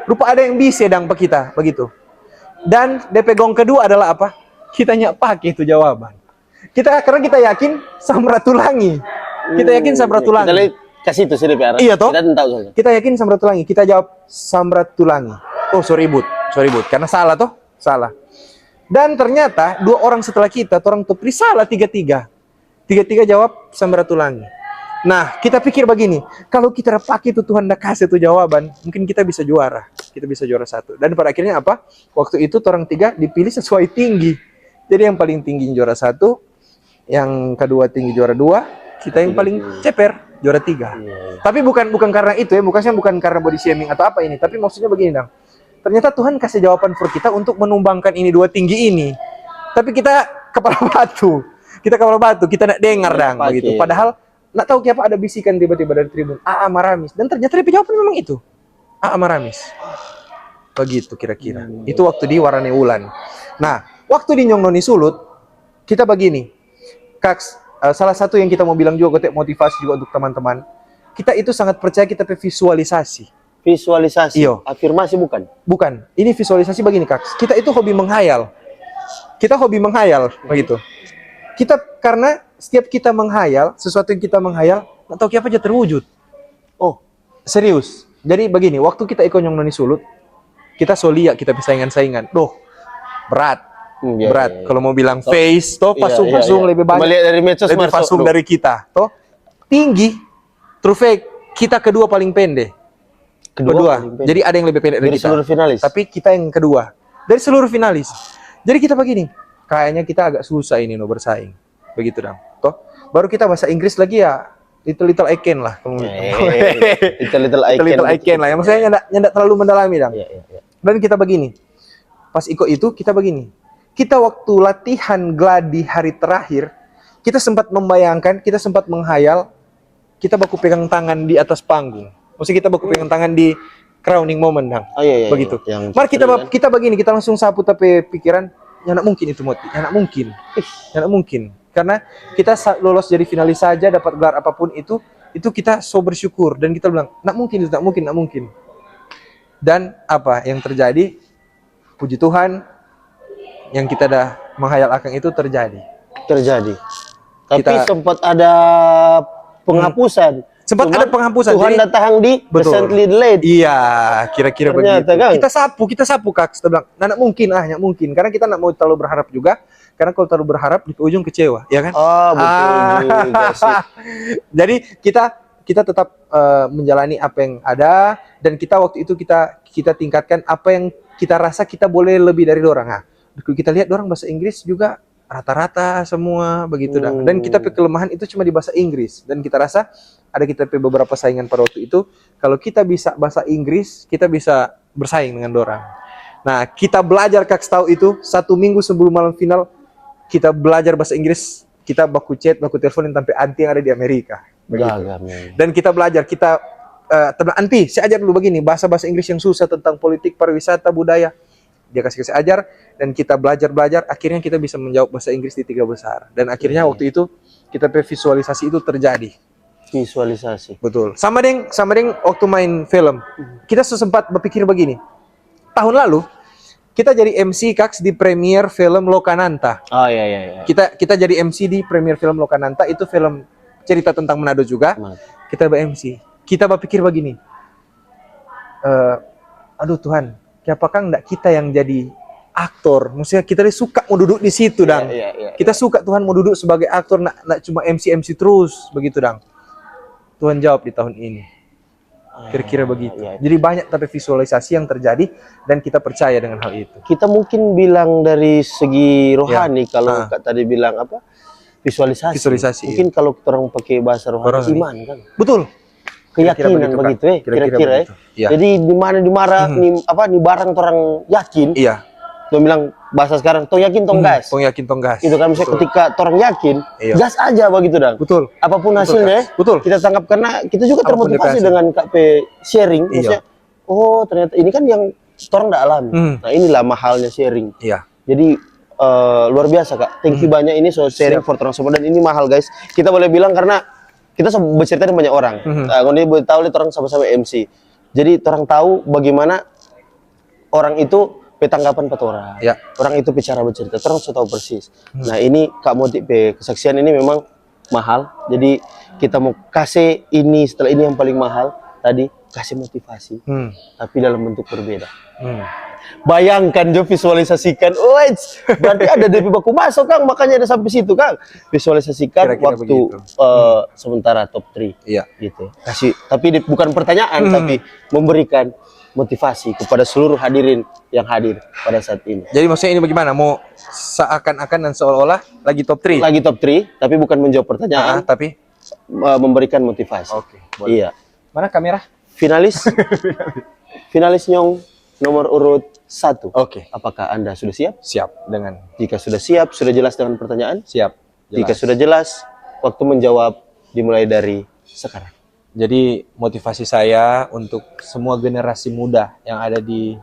Rupa ada yang bisa dang pak kita begitu. Dan DP gong kedua adalah apa? Kita nyak pakai itu jawaban. Karena kita yakin Samratulangi. Kita yakin Samratulangi. Kita lihat kasih itu sih DPR. Iya toh? Kita tahu soalnya. Kita yakin Samratulangi. Kita jawab Samratulangi. Oh sorry but, karena salah toh, salah. Dan ternyata 2 orang setelah kita, orang top 3 salah 3-3 jawab Samratulangi. Nah, kita pikir begini, kalau kita pakai itu Tuhan dah kasih itu jawaban, mungkin kita bisa juara. Kita bisa juara 1. Dan pada akhirnya apa? Waktu itu orang 3 dipilih sesuai tinggi. Jadi yang paling tinggi juara 1, yang kedua tinggi juara 2, kita yang paling ceper juara 3. Tapi bukan karena itu ya, bukan karena body shaming atau apa ini, tapi maksudnya begini dong. Ternyata Tuhan kasih jawaban for kita untuk menumbangkan ini 2 tinggi ini. Tapi kita kepala batu. Kita nak dengar dang begitu. Padahal nak tahu siapa ada bisikan tiba-tiba dari tribun AA Maramis, dan ternyata dia jawaban memang itu. AA Maramis. Begitu kira-kira. Itu waktu di Warane Ulan. Nah, waktu di Nyong Noni Sulut kita begini. Kaks, salah satu yang kita mau bilang juga motivasi juga untuk teman-teman. Kita itu sangat percaya kita visualisasi. Visualisasi. Iyo. Afirmasi bukan? Bukan. Ini visualisasi begini, Kaks. Kita itu hobi menghayal. Begitu. Kita karena setiap kita menghayal, sesuatu yang kita menghayal, nggak tahu apa aja terwujud. Oh, serius. Jadi begini, waktu kita ikut Nyong Noni Sulut, kita solia, kita saingan-saingan. Berat. Berat. Kalau mau bilang face, pasung lebih banyak. Melihat dari medsos lebih pasung dari kita. Tinggi. True fake, kita kedua paling pendek. Kedua. Jadi ada yang lebih pendek dari kita. Seluruh finalis. Tapi kita yang kedua. Dari seluruh finalis. Jadi kita begini, kayaknya kita agak susah ini bersaing. Begitu dong. Baru kita bahasa Inggris lagi ya, little I can lah. Little I can lah. Yang maksudnya nyandak terlalu mendalami dong. Dan kita begini. Pas ikut itu kita begini. Kita waktu latihan gladi hari terakhir, kita sempat membayangkan, kita sempat menghayal, kita baku pegang tangan di atas panggung. Maksudnya kita baku pegang tangan di crowning moment dong. Begitu. Mari kita begini, kita langsung sapu tapi pikiran, ya nak mungkin itu Moti, ya nak mungkin. Karena kita lolos jadi finalis saja, dapat gelar apapun itu kita so bersyukur, dan kita bilang nak mungkin. Dan apa yang terjadi? Puji Tuhan, yang kita dah menghayal akan itu terjadi. Tapi sempat ada penghapusan. Ada penghapusan. Tuhan datang di recently delayed. Iya, kira-kira begitu. Kan? Kita sapu Kak. Kita bilang, nak mungkin. Karena kita nak mau terlalu berharap juga. Karena kalau terlalu berharap di ujung kecewa, ya kan? Oh, betul juga sih. Jadi kita tetap menjalani apa yang ada, dan kita waktu itu kita tingkatkan apa yang kita rasa kita boleh lebih dari dorang. Nah, kita lihat dorang bahasa Inggris juga rata-rata semua begitu dah. Dan kita kelemahan itu cuma di bahasa Inggris, dan kita rasa ada kita beberapa saingan pada waktu itu, kalau kita bisa bahasa Inggris, kita bisa bersaing dengan dorang. Nah, kita belajar Kak tahu itu 1 minggu sebelum malam final, kita belajar bahasa Inggris, kita baku chat, baku teleponin sampai anti yang ada di Amerika. Dan kita belajar, anti, saya ajar dulu begini, bahasa Inggris yang susah tentang politik, pariwisata, budaya. Dia kasih ajar, dan kita belajar, akhirnya kita bisa menjawab bahasa Inggris di 3 besar. Dan akhirnya waktu itu kita visualisasi itu terjadi. Visualisasi. Betul. Sama deng waktu main film. Kita sempat berpikir begini. Tahun lalu kita jadi MC Kaks di premier film Lokananta. Oh iya. Kita jadi MC di premier film Lokananta, itu film cerita tentang Manado juga. Kita ber-MC. Kita berpikir begini. Aduh Tuhan, apakah enggak kita yang jadi aktor? Maksudnya kita suka mau duduk di situ, Dang. Kita suka Tuhan mau duduk sebagai aktor, nak cuma MC terus, begitu, Dang. Tuhan jawab di tahun ini. Kira-kira begitu. Jadi banyak visualisasi yang terjadi dan kita percaya dengan hal itu. Kita mungkin bilang dari segi rohani, kalau Kak tadi bilang apa? Visualisasi. Mungkin kalau orang pakai bahasa rohani, iman kan. Betul. Keyakinan begitu ya, kira-kira ya. Jadi di mana nih barang orang yakin. Iya. Tuh bilang bahasa sekarang, tong yakin tong gas. Tong yakin tong gas. Itu kan misalnya ketika orang yakin, gas aja begitu, Dang. Betul. Apapun hasilnya, kita tangkap karena kita juga termotivasi dengan KP sharing. Maksudnya, oh ternyata ini kan yang orang tidak alami. Nah inilah mahalnya sharing. Iya. Jadi luar biasa, Kak. Thank you banyak ini sharing for orang semua, dan ini mahal, guys. Kita boleh bilang karena kita bercerita dengan banyak orang. Nah, ini boleh tahu orang sama-sama MC. Jadi orang tahu bagaimana orang itu petanggapan orang. Orang itu bicara bercerita, orang sudah tahu persis. Nah, ini Kak Motik kesaksian ini memang mahal. Jadi kita mau kasih ini setelah ini yang paling mahal tadi, kasih motivasi. Tapi dalam bentuk berbeda. Bayangkan jo, visualisasikan, berarti ada DP baku masuk, Kang, makanya ada sampai situ, Kang. Visualisasikan kira-kira waktu sementara top 3 gitu. Kasih, tapi bukan pertanyaan, tapi memberikan motivasi kepada seluruh hadirin yang hadir pada saat ini. Jadi maksudnya ini bagaimana? Mau seakan-akan dan seolah-olah lagi top 3? Lagi top 3, tapi bukan menjawab pertanyaan, tapi memberikan motivasi. Oke, boleh. Iya. Mana kamera? Finalis? Finalis Nyong nomor urut 1. Oke. Apakah Anda sudah siap? Siap dengan. Jika sudah siap, sudah jelas dengan pertanyaan? Siap. Jelas. Jika sudah jelas, waktu menjawab dimulai dari sekarang. Jadi motivasi saya untuk semua generasi muda yang ada di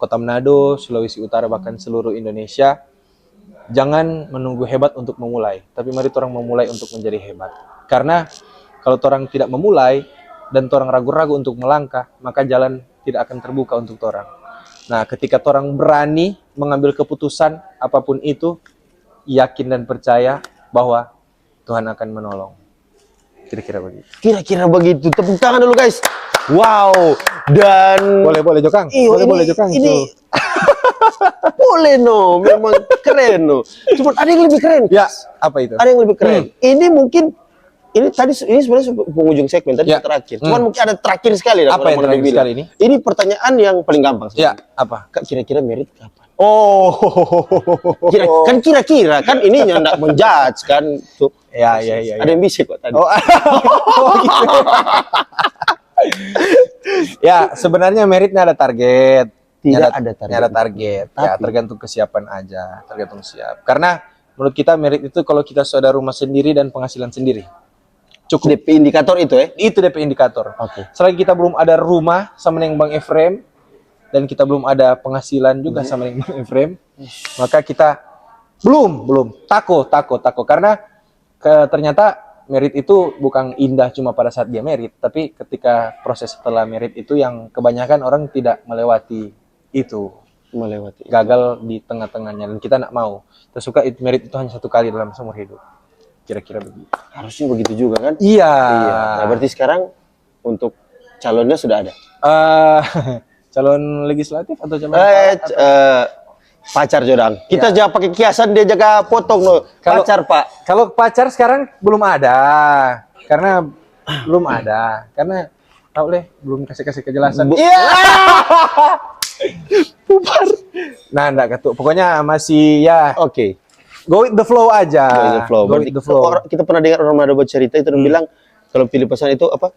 Kota Manado, Sulawesi Utara, bahkan seluruh Indonesia, jangan menunggu hebat untuk memulai, tapi mari orang memulai untuk menjadi hebat. Karena kalau orang tidak memulai dan orang ragu-ragu untuk melangkah, maka jalan tidak akan terbuka untuk orang. Nah, ketika orang berani mengambil keputusan apapun itu, yakin dan percaya bahwa Tuhan akan menolong. Kira-kira begitu. Kira-kira begitu. Tepuk tangan dulu, guys. Wow. Dan boleh Jokang. Boleh Jokang. Ini boleh no, memang keren no. Cuma ada yang lebih keren. Ya, apa itu? Ada yang lebih keren. Ini mungkin ini sebenarnya penghujung segmen tadi terakhir. Cuman mungkin ada terakhir sekali. Apa yang terakhir sekali ini? Ini pertanyaan yang paling gampang. Ya, apa? Kak, kira-kira merit kapan? Kira-kira kan ini yang tidak menjudge kan tuh. Ya. Ada yang bisa kok tadi. Gitu. Ya, sebenarnya meritnya ada target. Tidak ada target. Ada target. Ya, tergantung kesiapan aja, tergantung siap. Karena menurut kita merit itu kalau kita sudah ada rumah sendiri dan penghasilan sendiri. Cukup. DP indikator itu ya? Itu DP indikator. Oke. Selagi kita belum ada rumah sama dengan Bang Efrem dan kita belum ada penghasilan juga sama dengan Bang Efrem, maka kita belum takut karena ternyata merit itu bukan indah cuma pada saat dia merit, tapi ketika proses setelah merit itu yang kebanyakan orang tidak melewati itu. Gagal di tengah-tengahnya dan kita nak mau. Kita suka merit itu hanya satu kali dalam seumur hidup. Kira-kira begitu. Harusnya begitu juga kan? Iya. Nah, berarti sekarang untuk calonnya sudah ada? Calon legislatif atau calon pacar Jodang. Kita jangan pakai kiasan, dia jaga potong loh. Pacar, Pak. Kalau pacar sekarang belum ada. Karena belum ada. Karena tahu deh, belum kasih kejelasan. Iya. Bubar. Nah, enggak ketuk. Pokoknya masih ya. Oke. Go with the flow aja. Go with the flow. Kita pernah dengar orang Manado bercerita itu bilang kalau pilih pasangan itu apa?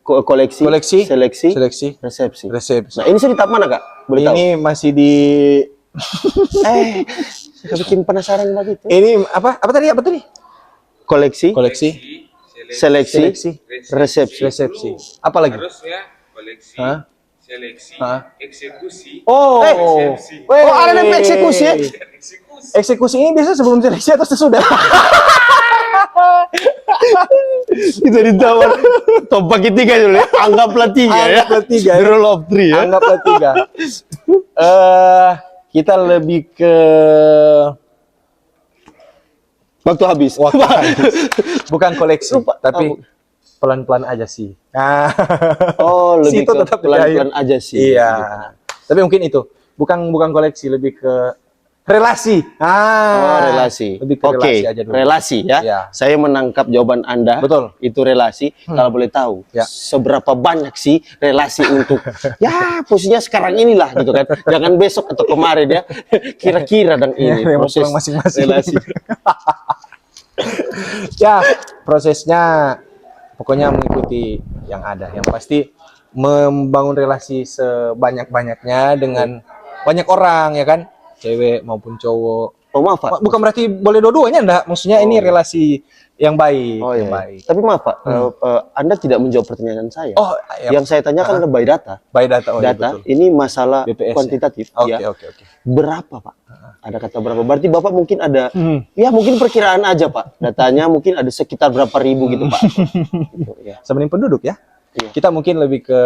Koleksi, seleksi, resepsi. Nah, ini sih di tahap mana, Kak? Boleh tahu? Ini masih di saya bikin penasaran begitu. Ini apa tadi? Koleksi, seleksi, resepsi. Apa lagi? Harusnya koleksi, seleksi, eksekusi. Resepsi. Ada yang eksekusi ya? Eksekusi ini biasa sebelum seleksi atau sesudah? Kita ditawar top bagi 3 dulu ya. Anggaplah 3 ya. Anggaplah 3. The rule of 3 ya. Anggaplah 3. Kita lebih ke Waktu habis. Waktu habis. Bukan koleksi, Lupa. tapi pelan-pelan aja sih. Nah. Oh, lebih Situ ke tetap pelan-pelan dijahit. aja sih. Iya. Tapi mungkin itu bukan koleksi, lebih ke relasi. Oh, relasi. Lebih ke Oke, relasi aja dulu. relasi ya. Iya. Saya menangkap jawaban Anda. Betul. Itu relasi. Kalau boleh tahu, Ya. seberapa banyak sih relasi untuk ya posisinya sekarang inilah gitu kan. Jangan besok atau kemarin ya. Kira-kira dan ini Yang proses pulang masing-masing. relasi. Ya, prosesnya pokoknya mengikuti yang ada. Yang pasti membangun relasi sebanyak-banyaknya dengan banyak orang ya kan, cewek maupun cowok. Oh, maaf, Pak. Bukan berarti boleh dua-duanya, enggak. Maksudnya ini relasi yang baik, Oh, yang iya. baik. Tapi maaf, Pak. Anda tidak menjawab pertanyaan saya. Oh, ya, Yang saya tanyakan adalah by data. by data. Oh, iya, Data betul. ini masalah BPS, kuantitatif Oke, ya. oke. Berapa, Pak? Ada kata berapa? Berarti Bapak mungkin ada Hmm. ya mungkin perkiraan aja, Pak. Datanya mungkin ada sekitar berapa ribu gitu, Pak. Gitu, ya. Sebenarnya penduduk ya. Iya. Kita mungkin lebih ke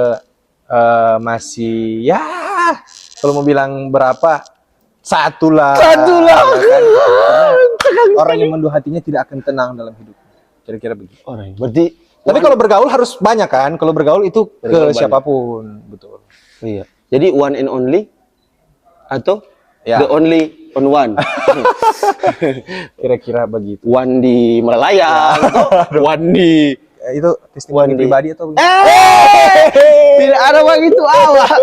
masih ya kalau mau bilang berapa, satu lah. Satu lah. Ya kan? Karena orang yang menduh hatinya tidak akan tenang dalam hidupnya. Kira-kira begitu. Orang. Berarti Tapi kalau bergaul harus banyak kan? Kalau bergaul itu Bergaul ke siapapun, betul. iya. Jadi one and only atau Ya. the only on one. Kira-kira begitu. One di Malayang atau one di Itu testimoni Wandi. pribadi atau tidak ada begitu awak.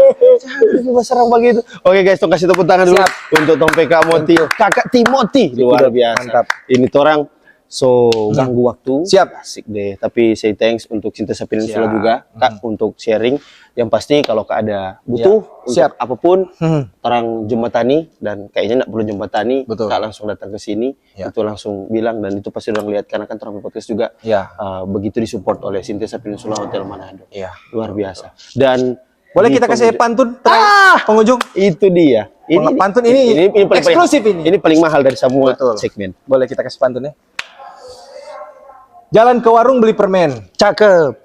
Jangan serang begitu. Oke guys, tolong kasih tepuk tangan dulu untuk Tom PK Moti, Kakak Timothy. Luar biasa. Mantap. Ini torang so ganggu waktu. Siap. Asik deh. Tapi say thanks untuk Sintesa Peninsula Siap. juga, Kak, untuk sharing. Yang pasti kalau Kak ada butuh untuk Siap. apapun, Hmm. orang jembatani dan kayaknya nggak perlu jembatani, Betul. Kak langsung datang ke sini, Ya. itu langsung bilang dan itu pasti orang lihat karena kan orang podcast juga Ya. begitu disupport oleh Sintesa Peninsula Hotel Manado. Iya. Luar biasa. Dan Boleh di kita kasih penghujung- pantun terakhir penghujung? itu dia. Pantun ini paling- eksklusif ini. Ini paling mahal dari semua Betul. segmen. Boleh kita kasih pantunnya? Jalan ke warung beli permen. Cakep.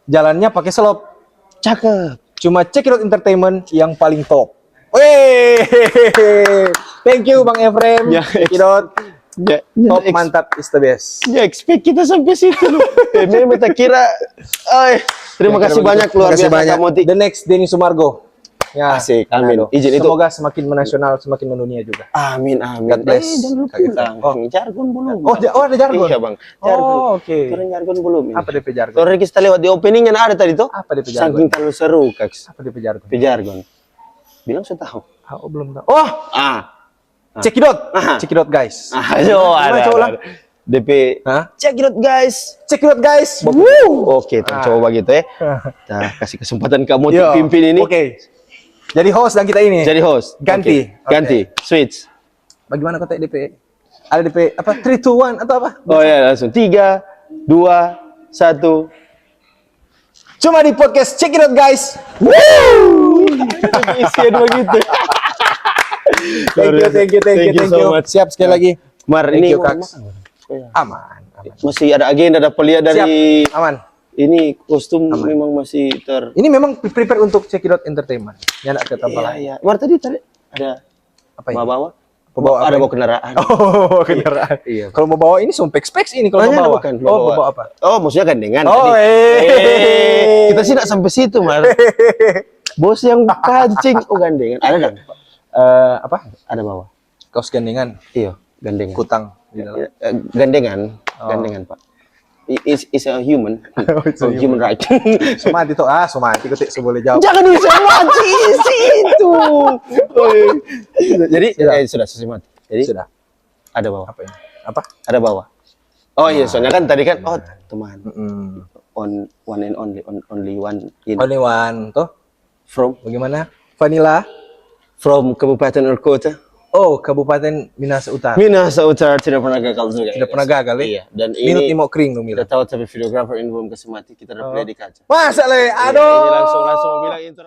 Jalannya pakai selop. Cakep. Cuma Check It Out Entertainment yang paling top. Weh. Thank you Bang Efrem. Ya, Check It Out. Ya, Top, mantap, is the best. Ya, expect kita sampai situ loh. Memang tak kira. Terima kasih banyak luar Terima kasih biasa banyak. Kak Moti. The next Denny Sumargo. Ya, Asik, amin. Manado. Izin itu. Semoga semakin menasional, semakin mendunia juga. Amin, amin. God bless. Jangan lupa. Kak Ifrem. Bang. Jargon belum. Oh, ada jargon? Iya, Bang. Jargon. Oh, oke. Turun jargon belum. ini. Apa DP jargon? Kalau kita lewat di openingnya ada tadi tuh. Apa DP Saking jargon? terlalu seru, Kak. Apa DP jargon? DP jargon. Bilang saya tahu. Oh, belum tahu. Oh, Check It Out. Ah. Check It Out guys. Ayo, Gimana, coba ulang? DP. Hah? Check it out, guys. Check It Out guys. Oke, coba gitu ya. Kita kasih kesempatan kamu untuk Yo, pimpin ini. Oke. Jadi host dan kita ini. Jadi host. Ganti. Oke. Ganti. Switch. Bagaimana kotak DP? Ada DP apa? 3, 2, 1 atau apa? Oh ya, langsung 3, 2, 1. Cuma di podcast Check It Out guys. Isian begitu. Thank you so much. Siap sekali lagi. Mar, Thank ini you, mau Kak. makan. Aman. Masih ada agenda, ada lihat dari Siap. Aman. ini kostum memang masih Ini memang prepare untuk Check It Out Entertainment. Yang nak ke tempat Iya, lain. iya. Mar tadi ada Apa ini? bawa-bawa? Bawa apa ada ini? bawa kendaraan. Oh, kendaraan. Iya. Kalau mau bawa ini specs ini kalau Banyak mau bawa. bukan? Oh, mau bawa apa? Oh, maksudnya gandengan. Oh, tadi. Kita sih nggak sampai situ, Mar. Bos yang kancing. Oh, gandengan. Ada dong, Pak. Apa? Ada bawa. Kaos gandengan, Iya, gandengan. kutang di dalam. Gandengan, gandengan, Pak. Is a human. It's a human right. Somati to, somati ko boleh jawab. Jangan disemati situ. Jadi sudah sesemati. Jadi Sudah. ada bawa. Apa ini? Apa? Ada bawa. Oh iya, soalnya kan tadi kan teman. Mm. On one and only one in Only one, toh? from Bagaimana? Vanilla? Kabupaten Orkota. Oh, Kabupaten Minahasa Utara. Minahasa Utara tidak pernah gagal juga. Tidak pernah gagal, ya? Iya, dan Minut ini mau kering dong, kita Mila. tahu tapi videographer ini belum kesemati, kita udah play di kaca. Masa le? Iya, Aduh. ini langsung bilang intro.